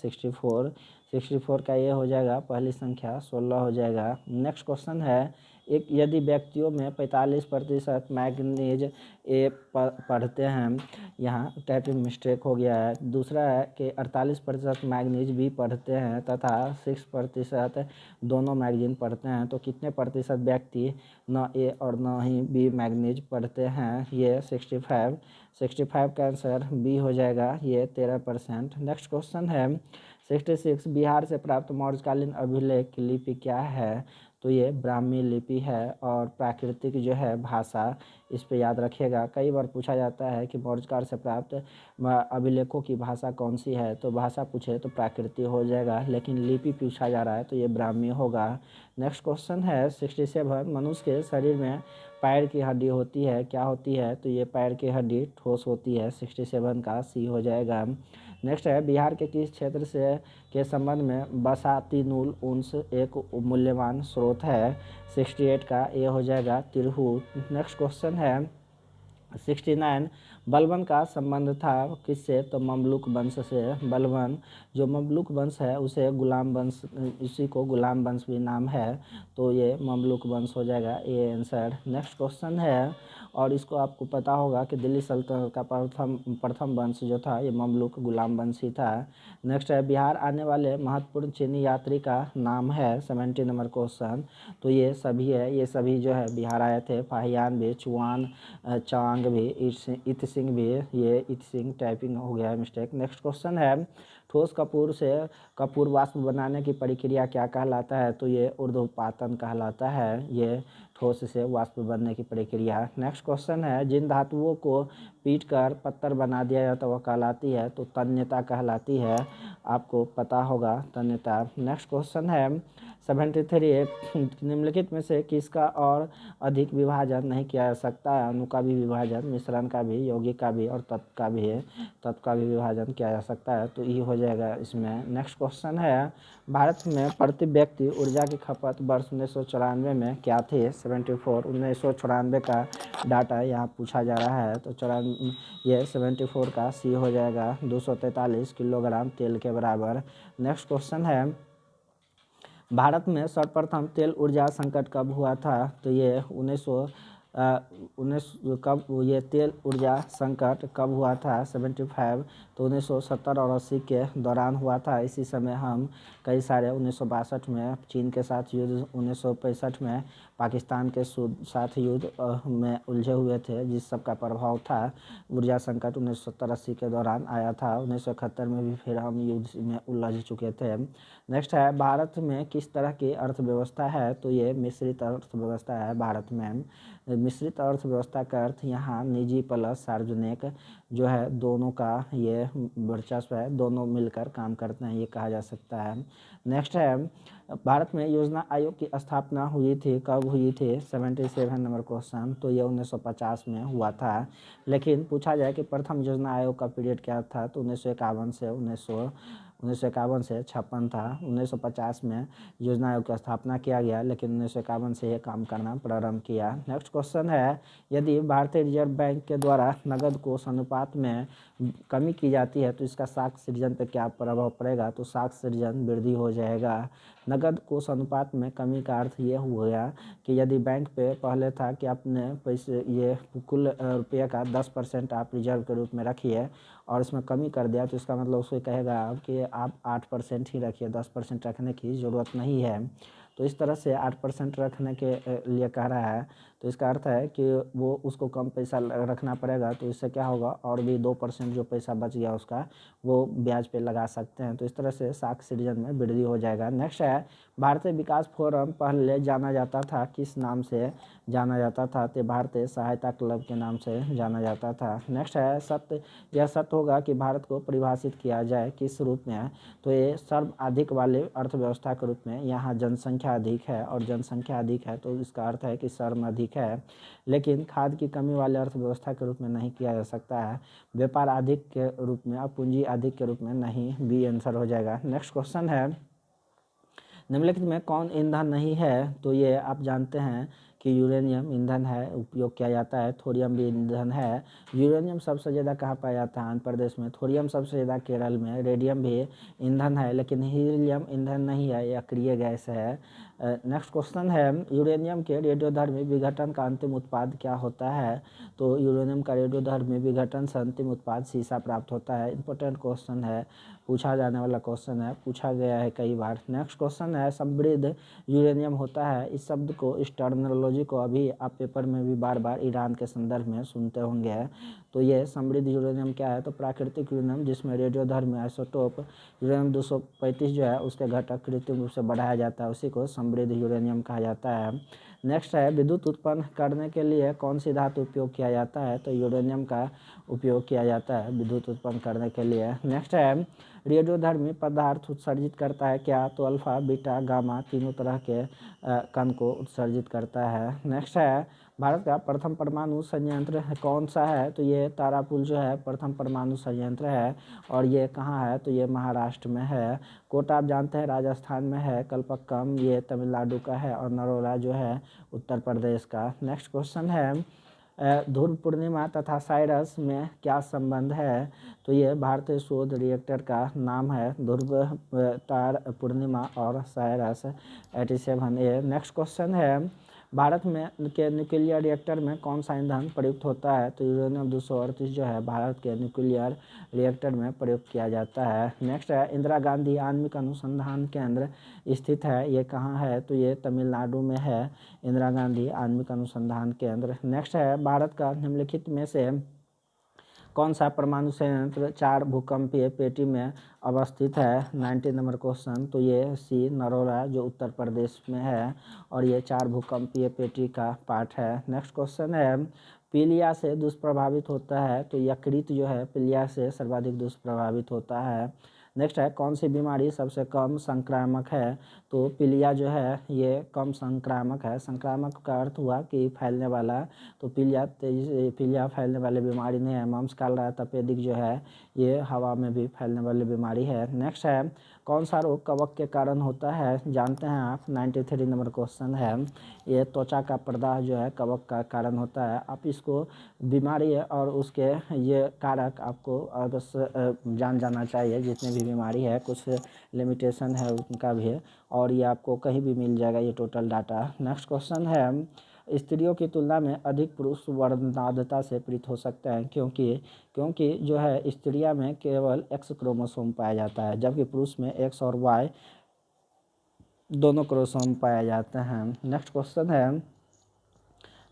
64 का ये हो जाएगा पहली संख्या 16 हो जाएगा। नेक्स्ट क्वेश्चन है एक यदि व्यक्तियों में 45% मैग्नीज ए पढ़ते हैं, यहाँ टाइपिंग मिस्टेक हो गया है। दूसरा है कि 48% मैग्नीज बी पढ़ते हैं तथा 6% दोनों मैगजीन पढ़ते हैं तो कितने प्रतिशत व्यक्ति न ए और न ही बी मैग्नीज पढ़ते हैं? ये 65 का आंसर बी हो जाएगा, ये 13%। नेक्स्ट क्वेश्चन है 66 बिहार से प्राप्त मौर्यकालीन अभिलेख की लिपि क्या है? तो ये ब्राह्मी लिपि है। और प्राकृतिक जो है भाषा, इस पे याद रखिएगा। कई बार पूछा जाता है कि मौर्यकाल से प्राप्त अभिलेखों की भाषा कौन सी है, तो भाषा पूछे तो प्राकृतिक हो जाएगा, लेकिन लिपि पूछा जा रहा है तो ये ब्राह्मी होगा। नेक्स्ट क्वेश्चन है 67 मनुष्य के शरीर में पैर की हड्डी होती है, क्या होती है? तो ये पैर की हड्डी ठोस होती है। 67 का सी हो जाएगा। नेक्स्ट है बिहार के किस क्षेत्र से के संबंध में बसाती नूल ऊन एक मूल्यवान स्रोत है? 68 का ए हो जाएगा तिरहुत। नेक्स्ट क्वेश्चन है 69 बलबन का संबंध था किससे? तो ममलूक वंश से। बलबन जो ममलूक वंश है उसे गुलाम वंश, इसी को गुलाम वंश भी नाम है, तो ये ममलूक वंश हो जाएगा ये आंसर। नेक्स्ट क्वेश्चन है और इसको आपको पता होगा कि दिल्ली सल्तनत का प्रथम वंश जो था ये ममलूक गुलाम वंश ही था। नेक्स्ट है बिहार आने वाले महत्वपूर्ण चीनी यात्री का नाम है। 70 नंबर क्वेश्चन। तो ये सभी है, ये सभी जो है बिहार आए थे। फाहियान भी, चुआन चांग भी, इत सिंह भी। ये इत सिंह टाइपिंग हो गया है मिस्टेक। नेक्स्ट क्वेश्चन है ठोस कपूर से कपूर वाष्प बनाने की प्रक्रिया क्या कहलाता है? तो ये ऊर्ध्वपातन कहलाता है, ये ठोस से वाष्प बनने की प्रक्रिया। नेक्स्ट क्वेश्चन है जिन धातुओं को पीट कर पत्थर बना दिया जाता वह कहलाती है? तो तन्यता कहलाती है, आपको पता होगा तन्यता। नेक्स्ट क्वेश्चन है 73 निम्नलिखित में से किसका और अधिक विभाजन नहीं किया जा सकता है? अणु का भी विभाजन, मिश्रण का भी, यौगिक का भी और तत्व का भी है, तत्व का भी विभाजन किया जा सकता है, तो ये हो जाएगा इसमें। नेक्स्ट क्वेश्चन है भारत में प्रति व्यक्ति ऊर्जा की खपत वर्ष 1994 में क्या थी? 74 1994 का डाटा यहाँ पूछा जा रहा है, तो ये 74 का सी हो जाएगा 243 किलोग्राम तेल के बराबर। नेक्स्ट क्वेश्चन है भारत में सर्वप्रथम तेल ऊर्जा संकट कब हुआ था? तो ये उन्नीस कब ये तेल ऊर्जा संकट कब हुआ था 75, तो 1970 और 80 के दौरान हुआ था। इसी समय हम कई सारे 1962 में चीन के साथ युद्ध, 1965 में पाकिस्तान के साथ युद्ध में उलझे हुए थे, जिस सब का प्रभाव था ऊर्जा संकट 1970-80 के दौरान आया था। 1971 में भी फिर हम युद्ध में उलझ चुके थे। नेक्स्ट है, भारत में किस तरह की अर्थव्यवस्था है, तो ये मिश्रित अर्थव्यवस्था है भारत में। मिश्रित अर्थव्यवस्था का अर्थ यहाँ निजी प्लस सार्वजनिक जो है दोनों का ये वर्चस्व है, दोनों मिलकर काम करते हैं, ये कहा जा सकता है। नेक्स्ट है, भारत में योजना आयोग की स्थापना हुई थी, कब हुई थी 77 नंबर क्वेश्चन, तो ये 1950 में हुआ था। लेकिन पूछा जाए कि प्रथम योजना आयोग का पीरियड क्या था, तो 1951 से 1951 से 56 था। 1950 में योजना आयोग की स्थापना किया गया, लेकिन 1951 से यह काम करना प्रारंभ किया। नेक्स्ट क्वेश्चन है, यदि भारतीय रिजर्व बैंक के द्वारा नगद कोष अनुपात में कमी की जाती है तो इसका साख सृजन पर क्या प्रभाव पड़ेगा, तो साख सृजन वृद्धि हो जाएगा। नगद कोष अनुपात में कमी का अर्थ ये हो गया कि यदि बैंक पे पहले था कि अपने पैसे ये कुल रुपये का 10% आप रिजर्व के रूप में रखिए और इसमें कमी कर दिया, तो इसका मतलब उसको कहेगा आप कि आप 8% ही रखिए, 10% रखने की ज़रूरत नहीं है। तो इस तरह से 8% रखने के लिए कह रहा है, तो इसका अर्थ है कि वो उसको कम पैसा रखना पड़ेगा, तो इससे क्या होगा और भी 2% जो पैसा बच गया उसका वो ब्याज पे लगा सकते हैं। तो इस तरह से साख सृजन में वृद्धि हो जाएगा। नेक्स्ट है, भारतीय विकास फोरम पहले जाना जाता था, किस नाम से जाना जाता था, तो भारतीय सहायता क्लब के नाम से जाना जाता था। नेक्स्ट है, सत्य यह सत्य होगा कि भारत को परिभाषित किया जाए किस रूप में, तो ये सर्वाधिक वाले अर्थव्यवस्था के रूप में। यहाँ जनसंख्या अधिक है और जनसंख्या अधिक है तो इसका अर्थ है कि श्रम अधिक है, लेकिन खाद की कमी वाले अर्थव्यवस्था के रूप में नहीं किया जा सकता है। व्यापार अधिक के रूप में और पूंजी अधिक के रूप में नहीं, बी आंसर हो जाएगा। नेक्स्ट क्वेश्चन है, निम्नलिखित में कौन ईंधन नहीं है, तो ये आप जानते हैं कि यूरेनियम ईंधन है, उपयोग किया जाता है। थोरियम भी ईंधन है। यूरेनियम सबसे ज़्यादा कहाँ पाया जाता है, आंध्र प्रदेश में। थोरियम सबसे ज़्यादा केरल में। रेडियम भी ईंधन है, लेकिन हीलियम ईंधन नहीं है, यह अक्रिय गैस है। नेक्स्ट क्वेश्चन है, यूरेनियम के रेडियोधर्मी विघटन का अंतिम उत्पाद क्या होता है, तो यूरेनियम का रेडियोधर्मी विघटन से अंतिम उत्पाद सीसा प्राप्त होता है। इंपॉर्टेंट क्वेश्चन है, पूछा जाने वाला क्वेश्चन है, पूछा गया है कई बार। नेक्स्ट क्वेश्चन है, समृद्ध यूरेनियम होता है, इस शब्द को, इस टर्मिनोलॉजी को अभी आप पेपर में भी बार बार ईरान के संदर्भ में सुनते होंगे। तो ये समृद्ध यूरेनियम क्या है, तो प्राकृतिक यूरेनियम जिसमें रेडियोधर्मी आइसोटोप यूरेनियम 235 जो है उसके घटक कृत्रिम रूप से बढ़ाया जाता है, उसी को समृद्ध यूरेनियम कहा जाता है। नेक्स्ट है, विद्युत उत्पन्न करने के लिए कौन सी धातु उपयोग किया जाता है, तो यूरेनियम का उपयोग किया जाता है विद्युत उत्पन्न करने के लिए। नेक्स्ट है, रेडियोधर्मी पदार्थ उत्सर्जित करता है क्या, तो अल्फा बीटा गामा तीनों तरह के कण को उत्सर्जित करता है। नेक्स्ट है, भारत का प्रथम परमाणु संयंत्र कौन सा है, तो ये तारापुर जो है प्रथम परमाणु संयंत्र है और ये कहाँ है, तो ये महाराष्ट्र में है। कोटा आप जानते हैं राजस्थान में है, कलपक्कम ये तमिलनाडु का है और नरोला जो है उत्तर प्रदेश का। नेक्स्ट क्वेश्चन है, ध्रुव पूर्णिमा तथा साइरस में क्या संबंध है, तो ये भारतीय शोध रिएक्टर का नाम है, ध्रुव तार पूर्णिमा और साइरस 87A। नेक्स्ट क्वेश्चन है, भारत में के न्यूक्लियर रिएक्टर में कौन सा ईंधन प्रयुक्त होता है, तो यूरेनियम 238 जो है भारत के न्यूक्लियर रिएक्टर में प्रयुक्त किया जाता है। नेक्स्ट है, इंदिरा गांधी आणविक अनुसंधान केंद्र स्थित है, ये कहाँ है, तो ये तमिलनाडु में है इंदिरा गांधी आणविक अनुसंधान केंद्र। नेक्स्ट है, भारत का निम्नलिखित में से कौन सा परमाणु संयंत्र 4 भूकंपीय पेटी में अवस्थित है, 90 नंबर क्वेश्चन, तो ये सी नरोला जो उत्तर प्रदेश में है और ये 4 भूकंपीय पेटी का पार्ट है। नेक्स्ट क्वेश्चन है, पीलिया से दुष्प्रभावित होता है, तो यकृत जो है पीलिया से सर्वाधिक दुष्प्रभावित होता है। नेक्स्ट है, कौन सी बीमारी सबसे कम संक्रामक है, तो पीलिया जो है ये कम संक्रामक है। संक्रामक का अर्थ हुआ कि फैलने वाला, तो पीलिया फैलने वाली बीमारी नहीं है। मम्स कालरा तपेदिक जो है ये हवा में भी फैलने वाली बीमारी है। नेक्स्ट है, कौन सा रोग कवक के कारण होता है, जानते हैं आप, 93 नंबर क्वेश्चन है। ये त्वचा का प्रदाह जो है कवक का कारण होता है। आप इसको बीमारी है और उसके ये कारक आपको अवश्य जान जाना चाहिए, जितने भी बीमारी है कुछ लिमिटेशन है उनका भी है और ये आपको कहीं भी मिल जाएगा ये टोटल डाटा। नेक्स्ट क्वेश्चन है, स्त्रियों की तुलना में अधिक पुरुष वर्णांधता से पीड़ित हो सकते हैं, क्योंकि जो है स्त्रियां में केवल एक्स क्रोमोसोम पाया जाता है, जबकि पुरुष में एक्स और वाई दोनों क्रोमोसोम पाए जाते हैं। नेक्स्ट क्वेश्चन है,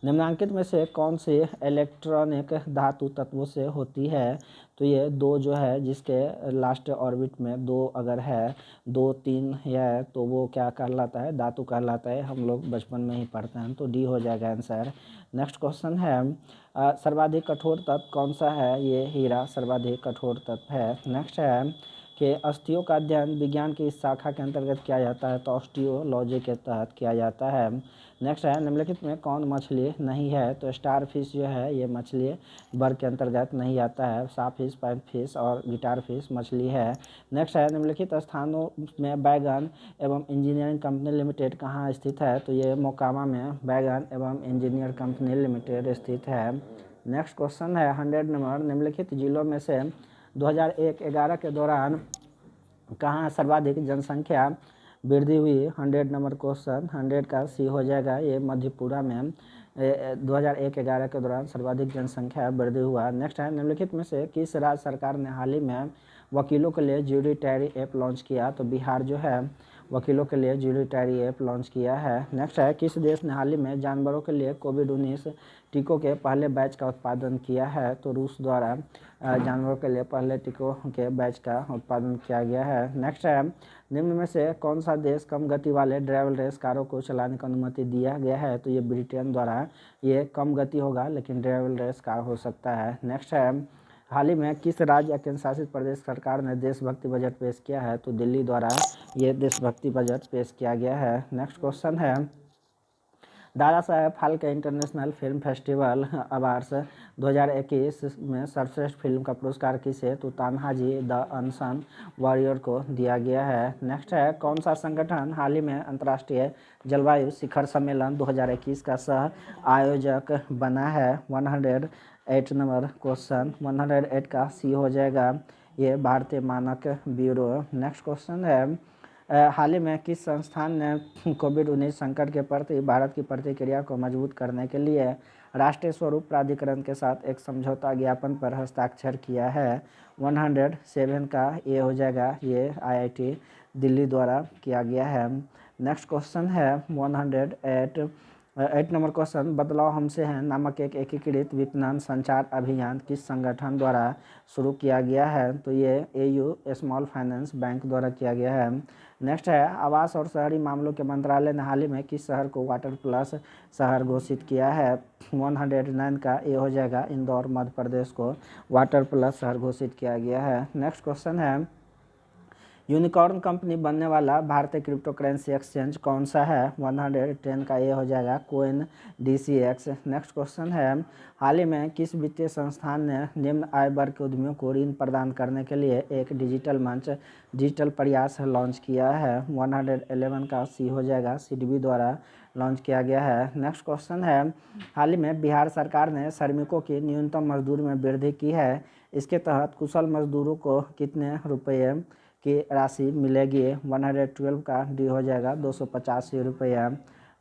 निम्नलिखित में से कौन सी इलेक्ट्रॉनिक धातु तत्वों से होती है? तो ये दो जो है जिसके लास्ट ऑर्बिट में दो अगर है, 2 3 है तो वो क्या कहलाता है? धातु कहलाता है। हम लोग बचपन में ही पढ़ते हैं, तो डी हो जाएगा आंसर। नेक्स्ट क्वेश्चन है, सर्वाधिक कठोर तत्व कौन सा है? ये हीरा सर्वाधिक कठोर तत्व है। नेक्स्ट है कि अस्थियों का अध्ययन विज्ञान की इस शाखा के अंतर्गत किया जाता है? तो ऑस्टियोलॉजी के तहत किया जाता है। नेक्स्ट है, निम्नलिखित में कौन मछली नहीं है? तो स्टार फिश जो है ये मछली वर्ग के अंतर्गत नहीं आता है। साफ फिश, पाइप फिश और गिटार फिश मछली है। नेक्स्ट है, निम्नलिखित स्थानों में बैगन एवं इंजीनियरिंग कंपनी लिमिटेड कहाँ स्थित है? तो ये मोकामा में बैगन एवं इंजीनियर कंपनी लिमिटेड स्थित है। नेक्स्ट क्वेश्चन है 100 नंबर, निम्नलिखित जिलों में से 2001-11 के दौरान कहाँ सर्वाधिक जनसंख्या वृद्धि हुई? 100 नंबर क्वेश्चन, 100 का सी हो जाएगा। ये मधेपुरा में 2001-11 के दौरान सर्वाधिक जनसंख्या वृद्धि हुआ। नेक्स्ट है, निम्नलिखित में से किस राज्य सरकार ने हाल ही में वकीलों के लिए ज्यूडिटरी ऐप लॉन्च किया? तो बिहार जो है वकीलों के लिए ज्यूडिटरी ऐप लॉन्च किया है। नेक्स्ट है, किस देश ने हाल ही में जानवरों के लिए कोविड-19 टीकों के पहले बैच का उत्पादन किया है? तो रूस द्वारा जानवरों के लिए पहले टीकों के बैच का उत्पादन किया गया है। नेक्स्ट है, निम्न में से कौन सा देश कम गति वाले ड्राइवर रेस कारों को चलाने की अनुमति दिया गया है? तो ये ब्रिटेन द्वारा। ये कम गति होगा लेकिन ड्राइवर रेस कार हो सकता है। नेक्स्ट है, हाल ही में किस राज्य या केंद्र शासित प्रदेश सरकार ने देशभक्ति बजट पेश किया है? तो दिल्ली द्वारा ये देशभक्ति बजट पेश किया गया है। नेक्स्ट क्वेश्चन है, Dada Saheb Phalke international film festival awards 2021 में सर्वश्रेष्ठ फिल्म का पुरस्कार किसे? तो तान्हाजी द अनसन वॉरियर को दिया गया है। नेक्स्ट है, कौन सा संगठन हाल ही में अंतर्राष्ट्रीय जलवायु शिखर सम्मेलन 2021 का सह आयोजक बना है? 108 नंबर क्वेश्चन, 108 का सी हो जाएगा। ये भारतीय मानक ब्यूरो। नेक्स्ट क्वेश्चन है, हाल ही में किस संस्थान ने कोविड-19 संकट के प्रति भारत की प्रतिक्रिया को मजबूत करने के लिए राष्ट्रीय स्वरूप प्राधिकरण के साथ एक समझौता ज्ञापन पर हस्ताक्षर किया है? 107 का ये हो जाएगा। ये IIT दिल्ली द्वारा किया गया है। नेक्स्ट क्वेश्चन है 108 नंबर क्वेश्चन, बदलाव हमसे है नामक एक एकीकृत विपणन संचार अभियान किस संगठन द्वारा शुरू किया गया है? तो ये AU स्मॉल फाइनेंस बैंक द्वारा किया गया है। नेक्स्ट है, आवास और शहरी मामलों के मंत्रालय ने हाल ही में किस शहर को वाटर प्लस शहर घोषित किया है? 109 का ये हो जाएगा। इंदौर मध्य प्रदेश को वाटर प्लस शहर घोषित किया गया है। नेक्स्ट क्वेश्चन है, यूनिकॉर्न कंपनी बनने वाला भारतीय क्रिप्टो करेंसी एक्सचेंज कौन सा है? 110 का ये हो जाएगा कोइन DCX। नेक्स्ट क्वेश्चन है, हाल ही में किस वित्तीय संस्थान ने निम्न आय वर्ग के उद्यमियों को ऋण प्रदान करने के लिए एक डिजिटल मंच डिजिटल प्रयास लॉन्च किया है? 111 का सी हो जाएगा। सिडबी द्वारा लॉन्च किया गया है। नेक्स्ट क्वेश्चन है, हाल ही में बिहार सरकार ने श्रमिकों की न्यूनतम मजदूरी में वृद्धि की है। इसके तहत कुशल मजदूरों को कितने रुपये की राशि मिलेगी? 112 का डी हो जाएगा। 285 रुपया।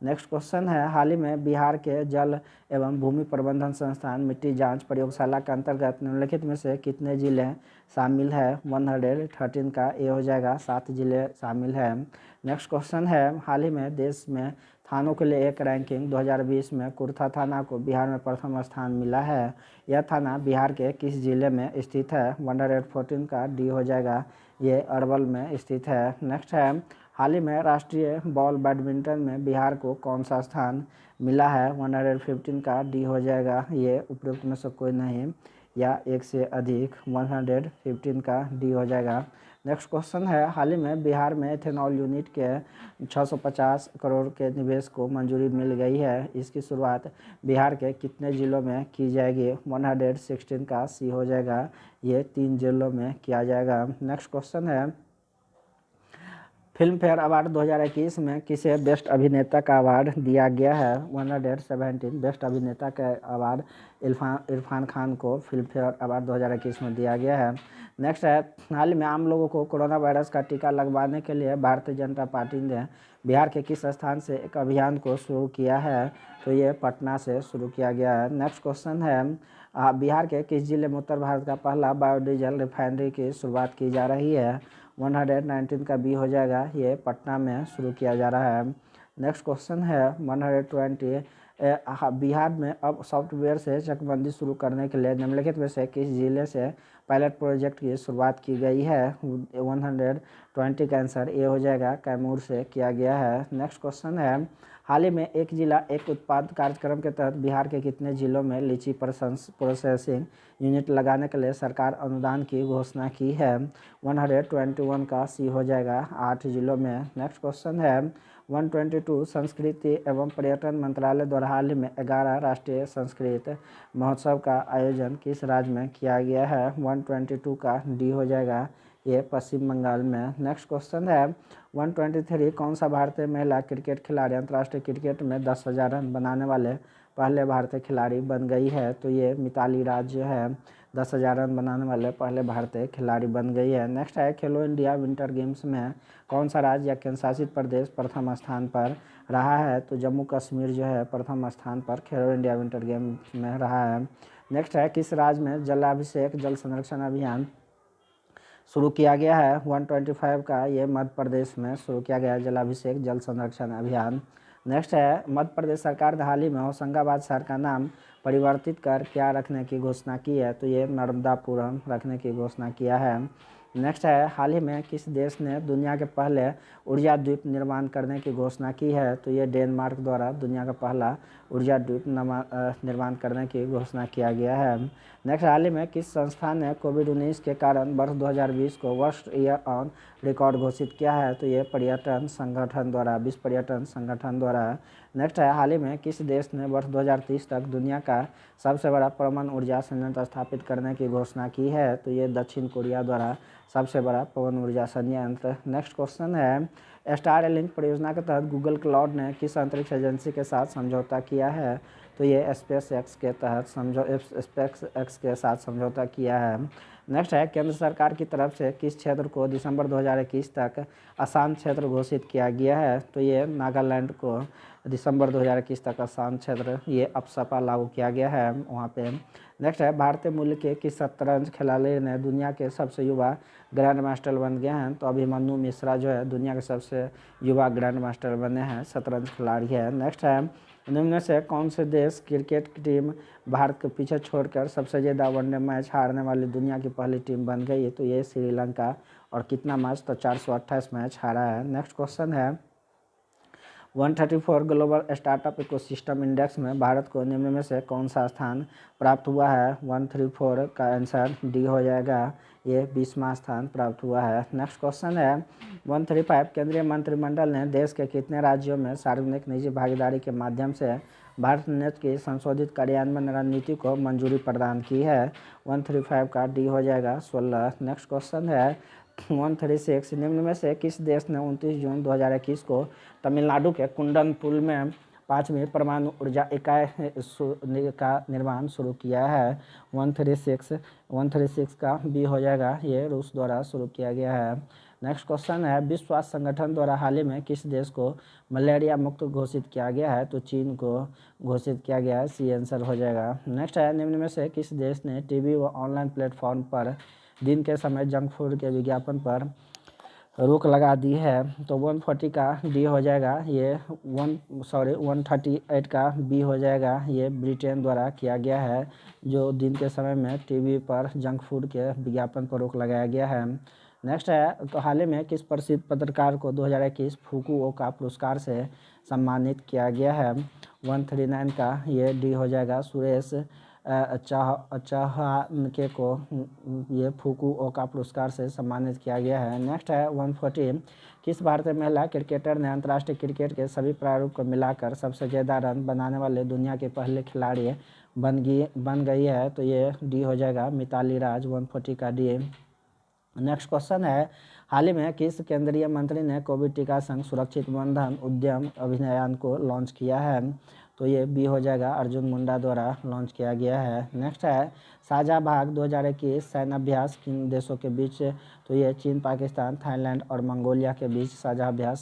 नेक्स्ट क्वेश्चन है, हाल ही में बिहार के जल एवं भूमि प्रबंधन संस्थान मिट्टी जांच प्रयोगशाला के अंतर्गत निम्नलिखित में से कितने जिले शामिल है? 113 का ए हो जाएगा। 7 जिले शामिल है। नेक्स्ट क्वेश्चन है, हाल ही में देश में थानों के लिए एक रैंकिंग 2020 में कुर्था थाना को बिहार में प्रथम स्थान मिला है। यह थाना बिहार के किस जिले में स्थित है? 114 का डी हो जाएगा। ये अरवल में स्थित है। नेक्स्ट है, हाल ही में राष्ट्रीय बॉल बैडमिंटन में बिहार को कौन सा स्थान मिला है? 115 का डी हो जाएगा। ये उपयुक्त में से कोई नहीं या एक से अधिक। 115 का डी हो जाएगा। नेक्स्ट क्वेश्चन है, हाल ही में बिहार में एथेनॉल यूनिट के 650 करोड़ के निवेश को मंजूरी मिल गई है। इसकी शुरुआत बिहार के कितने जिलों में की जाएगी? 116 का सी हो जाएगा। ये 3 जिलों में किया जाएगा। नेक्स्ट क्वेश्चन है, फिल्म फेयर अवार्ड 2021 में किसे बेस्ट अभिनेता का अवार्ड दिया गया है? 117 बेस्ट अभिनेता का अवार्ड इरफान खान को फिल्म फेयर अवार्ड 2021 में दिया गया है। नेक्स्ट है, हाल ही में आम लोगों को कोरोना वायरस का टीका लगवाने के लिए भारतीय जनता पार्टी ने बिहार के किस स्थान से एक अभियान को शुरू किया है? तो ये पटना से शुरू किया गया है। नेक्स्ट क्वेश्चन है, बिहार के किस जिले में उत्तर भारत का पहला बायोडीजल रिफाइनरी की शुरुआत की जा रही है? 119 का बी हो जाएगा, ये पटना में शुरू किया जा रहा है। नेक्स्ट क्वेश्चन है 120, बिहार में अब सॉफ्टवेयर से चकबंदी शुरू करने के लिए निम्नलिखित में से किस जिले से पायलट प्रोजेक्ट की शुरुआत की गई है? 120 का आंसर ए हो जाएगा, कैमूर से किया गया है। नेक्स्ट क्वेश्चन है, हाल ही में एक जिला एक उत्पाद कार्यक्रम के तहत बिहार के कितने जिलों में लीची प्रोसेसिंग यूनिट लगाने के लिए सरकार अनुदान की घोषणा की है? 121 का सी हो जाएगा, 8 जिलों में। नेक्स्ट क्वेश्चन है 122, संस्कृति एवं पर्यटन मंत्रालय द्वारा हाल ही में 11 राष्ट्रीय संस्कृत महोत्सव का आयोजन किस राज्य में किया गया है? 122 का डी हो जाएगा, ये पश्चिम बंगाल में। नेक्स्ट क्वेश्चन है 123, कौन सा भारतीय महिला क्रिकेट खिलाड़ी अंतर्राष्ट्रीय क्रिकेट में 10,000 रन बनाने वाले पहले भारतीय खिलाड़ी बन गई है? तो ये मिताली राज जो है 10,000 रन बनाने वाले पहले भारतीय खिलाड़ी बन गई है। नेक्स्ट है, खेलो इंडिया विंटर गेम्स में कौन सा राज्य या केंद्र शासित प्रदेश प्रथम स्थान पर रहा है? तो जम्मू कश्मीर जो है प्रथम स्थान पर खेलो इंडिया विंटर गेम्स में रहा है। नेक्स्ट है, किस राज्य में जलाभिषेक जल संरक्षण अभियान शुरू किया गया है? 125 का ये मध्य प्रदेश में शुरू किया गया है जलाभिषेक जल संरक्षण अभियान। नेक्स्ट है, मध्य प्रदेश सरकार ने हाल ही में होशंगाबाद शहर का नाम परिवर्तित कर क्या रखने की घोषणा की है? तो ये नर्मदापुरम रखने की घोषणा किया है। नेक्स्ट है, हाल ही में किस देश ने दुनिया के पहले ऊर्जा द्वीप निर्माण करने की घोषणा की है? तो ये डेनमार्क द्वारा दुनिया का पहला ऊर्जा द्वीप निर्माण करने की घोषणा किया गया है। नेक्स्ट, हाल ही में किस संस्थान ने कोविड-19 के कारण वर्ष 2020 को वर्स्ट ईयर ऑन रिकॉर्ड घोषित किया है? तो ये पर्यटन संगठन द्वारा, विश्व पर्यटन संगठन द्वारा। नेक्स्ट है, हाल ही में किस देश ने वर्ष 2030 तक दुनिया का सबसे बड़ा परमाणु ऊर्जा संयंत्र स्थापित करने की घोषणा की है? तो ये दक्षिण कोरिया द्वारा सबसे बड़ा पवन ऊर्जा संयंत्र। नेक्स्ट क्वेश्चन है, स्टार लिंक परियोजना के तहत गूगल क्लाउड ने किस अंतरिक्ष एजेंसी के साथ समझौता किया है? तो ये स्पेस एक्स के साथ समझौता किया है। नेक्स्ट है, केंद्र सरकार की तरफ से किस क्षेत्र को दिसंबर 2021 तक अशांत क्षेत्र घोषित किया गया है? तो ये नागालैंड को दिसंबर 2021 तक अशांत क्षेत्र ये अपसपा लागू किया गया है वहाँ पे। नेक्स्ट है, भारतीय मूल के किस शतरंज खिलाड़ी ने दुनिया के सबसे युवा ग्रैंड मास्टर बन गए हैं? तो अभिमन्यु मिश्रा जो है दुनिया के सबसे युवा ग्रैंड मास्टर बने हैं, शतरंज खिलाड़ी है। नेक्स्ट है, निम्न से कौन से देश क्रिकेट की टीम भारत को पीछे छोड़कर सबसे ज़्यादा वनडे मैच हारने वाली दुनिया की पहली टीम बन गई है? तो ये श्रीलंका। और कितना मैच? तो 428 मैच हारा है। नेक्स्ट क्वेश्चन है, 134 ग्लोबल स्टार्टअप इकोसिस्टम इंडेक्स में भारत को निम्न में से कौन सा स्थान प्राप्त हुआ है? 134 का आंसर डी हो जाएगा, ये 20वां स्थान प्राप्त हुआ है। नेक्स्ट क्वेश्चन है 135, केंद्रीय मंत्रिमंडल ने देश के कितने राज्यों में सार्वजनिक निजी भागीदारी के माध्यम से भारत नेट की संशोधित कार्यान्वयन रणनीति को मंजूरी प्रदान की है? 135 का डी हो जाएगा, 16। नेक्स्ट क्वेश्चन है 136, निम्न में से किस देश ने 29 जून 2021 को तमिलनाडु के कुंडनपुल में 5वीं परमाणु ऊर्जा इकाई का निर्माण शुरू किया है? 136 का बी हो जाएगा, ये रूस द्वारा शुरू किया गया है। नेक्स्ट क्वेश्चन है, विश्व स्वास्थ्य संगठन द्वारा हाल ही में किस देश को मलेरिया मुक्त घोषित किया गया है? तो चीन को घोषित किया गया है, सी आंसर हो जाएगा। नेक्स्ट है, निम्न में से किस देश ने टीवी व ऑनलाइन प्लेटफॉर्म पर दिन के समय जंक फूड के विज्ञापन पर रोक लगा दी है? तो 140 का डी हो जाएगा, ये 138 का बी हो जाएगा, ये ब्रिटेन द्वारा किया गया है, जो दिन के समय में टीवी पर जंक फूड के विज्ञापन पर रोक लगाया गया है। नेक्स्ट है, तो हाल ही में किस प्रसिद्ध पत्रकार को 2021 फुकुओका पुरस्कार से सम्मानित किया गया है? 139 का ये डी हो जाएगा, सुरेश चाहके को ये फुकुओका पुरस्कार से सम्मानित किया गया है। नेक्स्ट है 140, किस भारतीय महिला क्रिकेटर ने अंतर्राष्ट्रीय क्रिकेट के सभी प्रारूप को मिलाकर सबसे ज़्यादा रन बनाने वाले दुनिया के पहले खिलाड़ी बन गई है? तो ये डी हो जाएगा, मिताली राज। 140 का डी। नेक्स्ट क्वेश्चन है, हाल ही में किस केंद्रीय मंत्री ने कोविड टीका संग सुरक्षित बंधन उद्यम अभियान को लॉन्च किया है? तो ये बी हो जाएगा, अर्जुन मुंडा द्वारा लॉन्च किया गया है। नेक्स्ट है साझा भाग 2021 सैन्य अभ्यास किन देशों के बीच? तो ये चीन, पाकिस्तान, थाईलैंड और मंगोलिया के बीच साझा भाग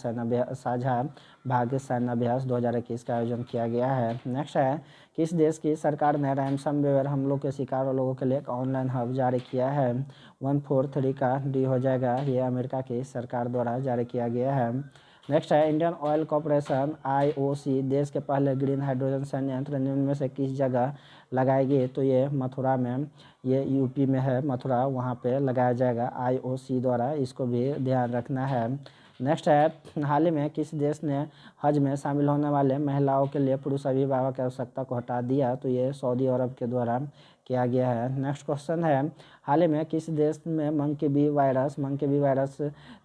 सैन्य अभ्यास 2021 का आयोजन किया गया है। नेक्स्ट है किस देश की सरकार ने रैनसमवेयर हमलों के शिकार लोगों के लिए एक ऑनलाइन हब जारी किया है? 143 का डी हो जाएगा, ये अमेरिका की सरकार द्वारा जारी किया गया है। नेक्स्ट है इंडियन ऑयल कॉरपोरेशन IOC देश के पहले ग्रीन हाइड्रोजन संयंत्र निम्न में से किस जगह लगाएगी? तो ये मथुरा में, ये यूपी में है मथुरा, वहाँ पे लगाया जाएगा IOC द्वारा, इसको भी ध्यान रखना है। नेक्स्ट है हाल ही में किस देश ने हज में शामिल होने वाले महिलाओं के लिए पुरुष अभिभावक की आवश्यकता को हटा दिया? तो ये सऊदी अरब के द्वारा किया गया है। नेक्स्ट क्वेश्चन है हाल ही में किस देश में मंकी बी वायरस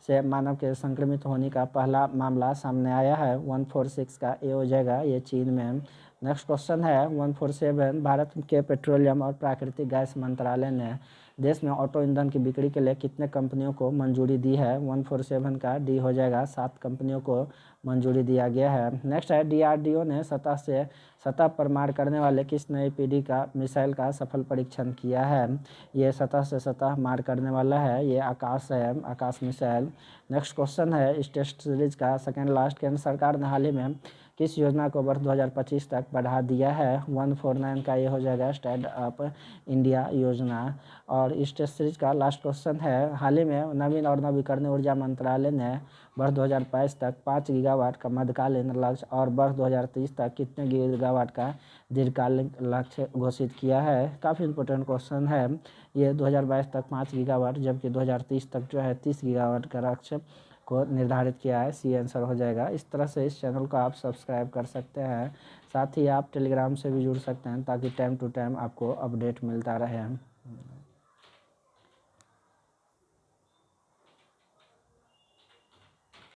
से मानव के संक्रमित होने का पहला मामला सामने आया है? 146 का ए हो जाएगा, ये चीन में। नेक्स्ट क्वेश्चन है 147 भारत के पेट्रोलियम और प्राकृतिक गैस मंत्रालय ने देश में ऑटो ईंधन की बिक्री के लिए कितने कंपनियों को मंजूरी दी है? 147 का डी हो जाएगा, 7 कंपनियों को मंजूरी दिया गया है। नेक्स्ट है DRDO ने सतह से सतह पर मार करने वाले किस नई पीढ़ी का मिसाइल का सफल परीक्षण किया है? ये सतह से सतह मार करने वाला है, ये आकाश है, आकाश मिसाइल। नेक्स्ट क्वेश्चन है इस टेस्ट सीरीज का सेकेंड लास्ट, केंद्र सरकार ने हाल ही में किस योजना को वर्ष 2025 तक बढ़ा दिया है? 149 का ये हो जाएगा, स्टैंड अप इंडिया योजना। और इस टेस्ट सीरीज का लास्ट क्वेश्चन है हाल ही में नवीन और नवीकरणीय ऊर्जा मंत्रालय ने वर्ष 2022 तक 5 गीगावाट का मध्यकालीन लक्ष्य और वर्ष 2030 तक कितने गीगावाट का दीर्घकालीन लक्ष्य घोषित किया है? काफ़ी इंपॉर्टेंट क्वेश्चन है ये। 2022 तक 5 गीगावाट, जबकि 2030 तक जो है 30 गीगावाट का लक्ष्य को निर्धारित किया है। सी आंसर हो जाएगा। इस तरह से इस चैनल को आप सब्सक्राइब कर सकते हैं। साथ ही आप टेलीग्राम से भी जुड़ सकते हैं ताकि टाइम टू टाइम आपको अपडेट मिलता रहे।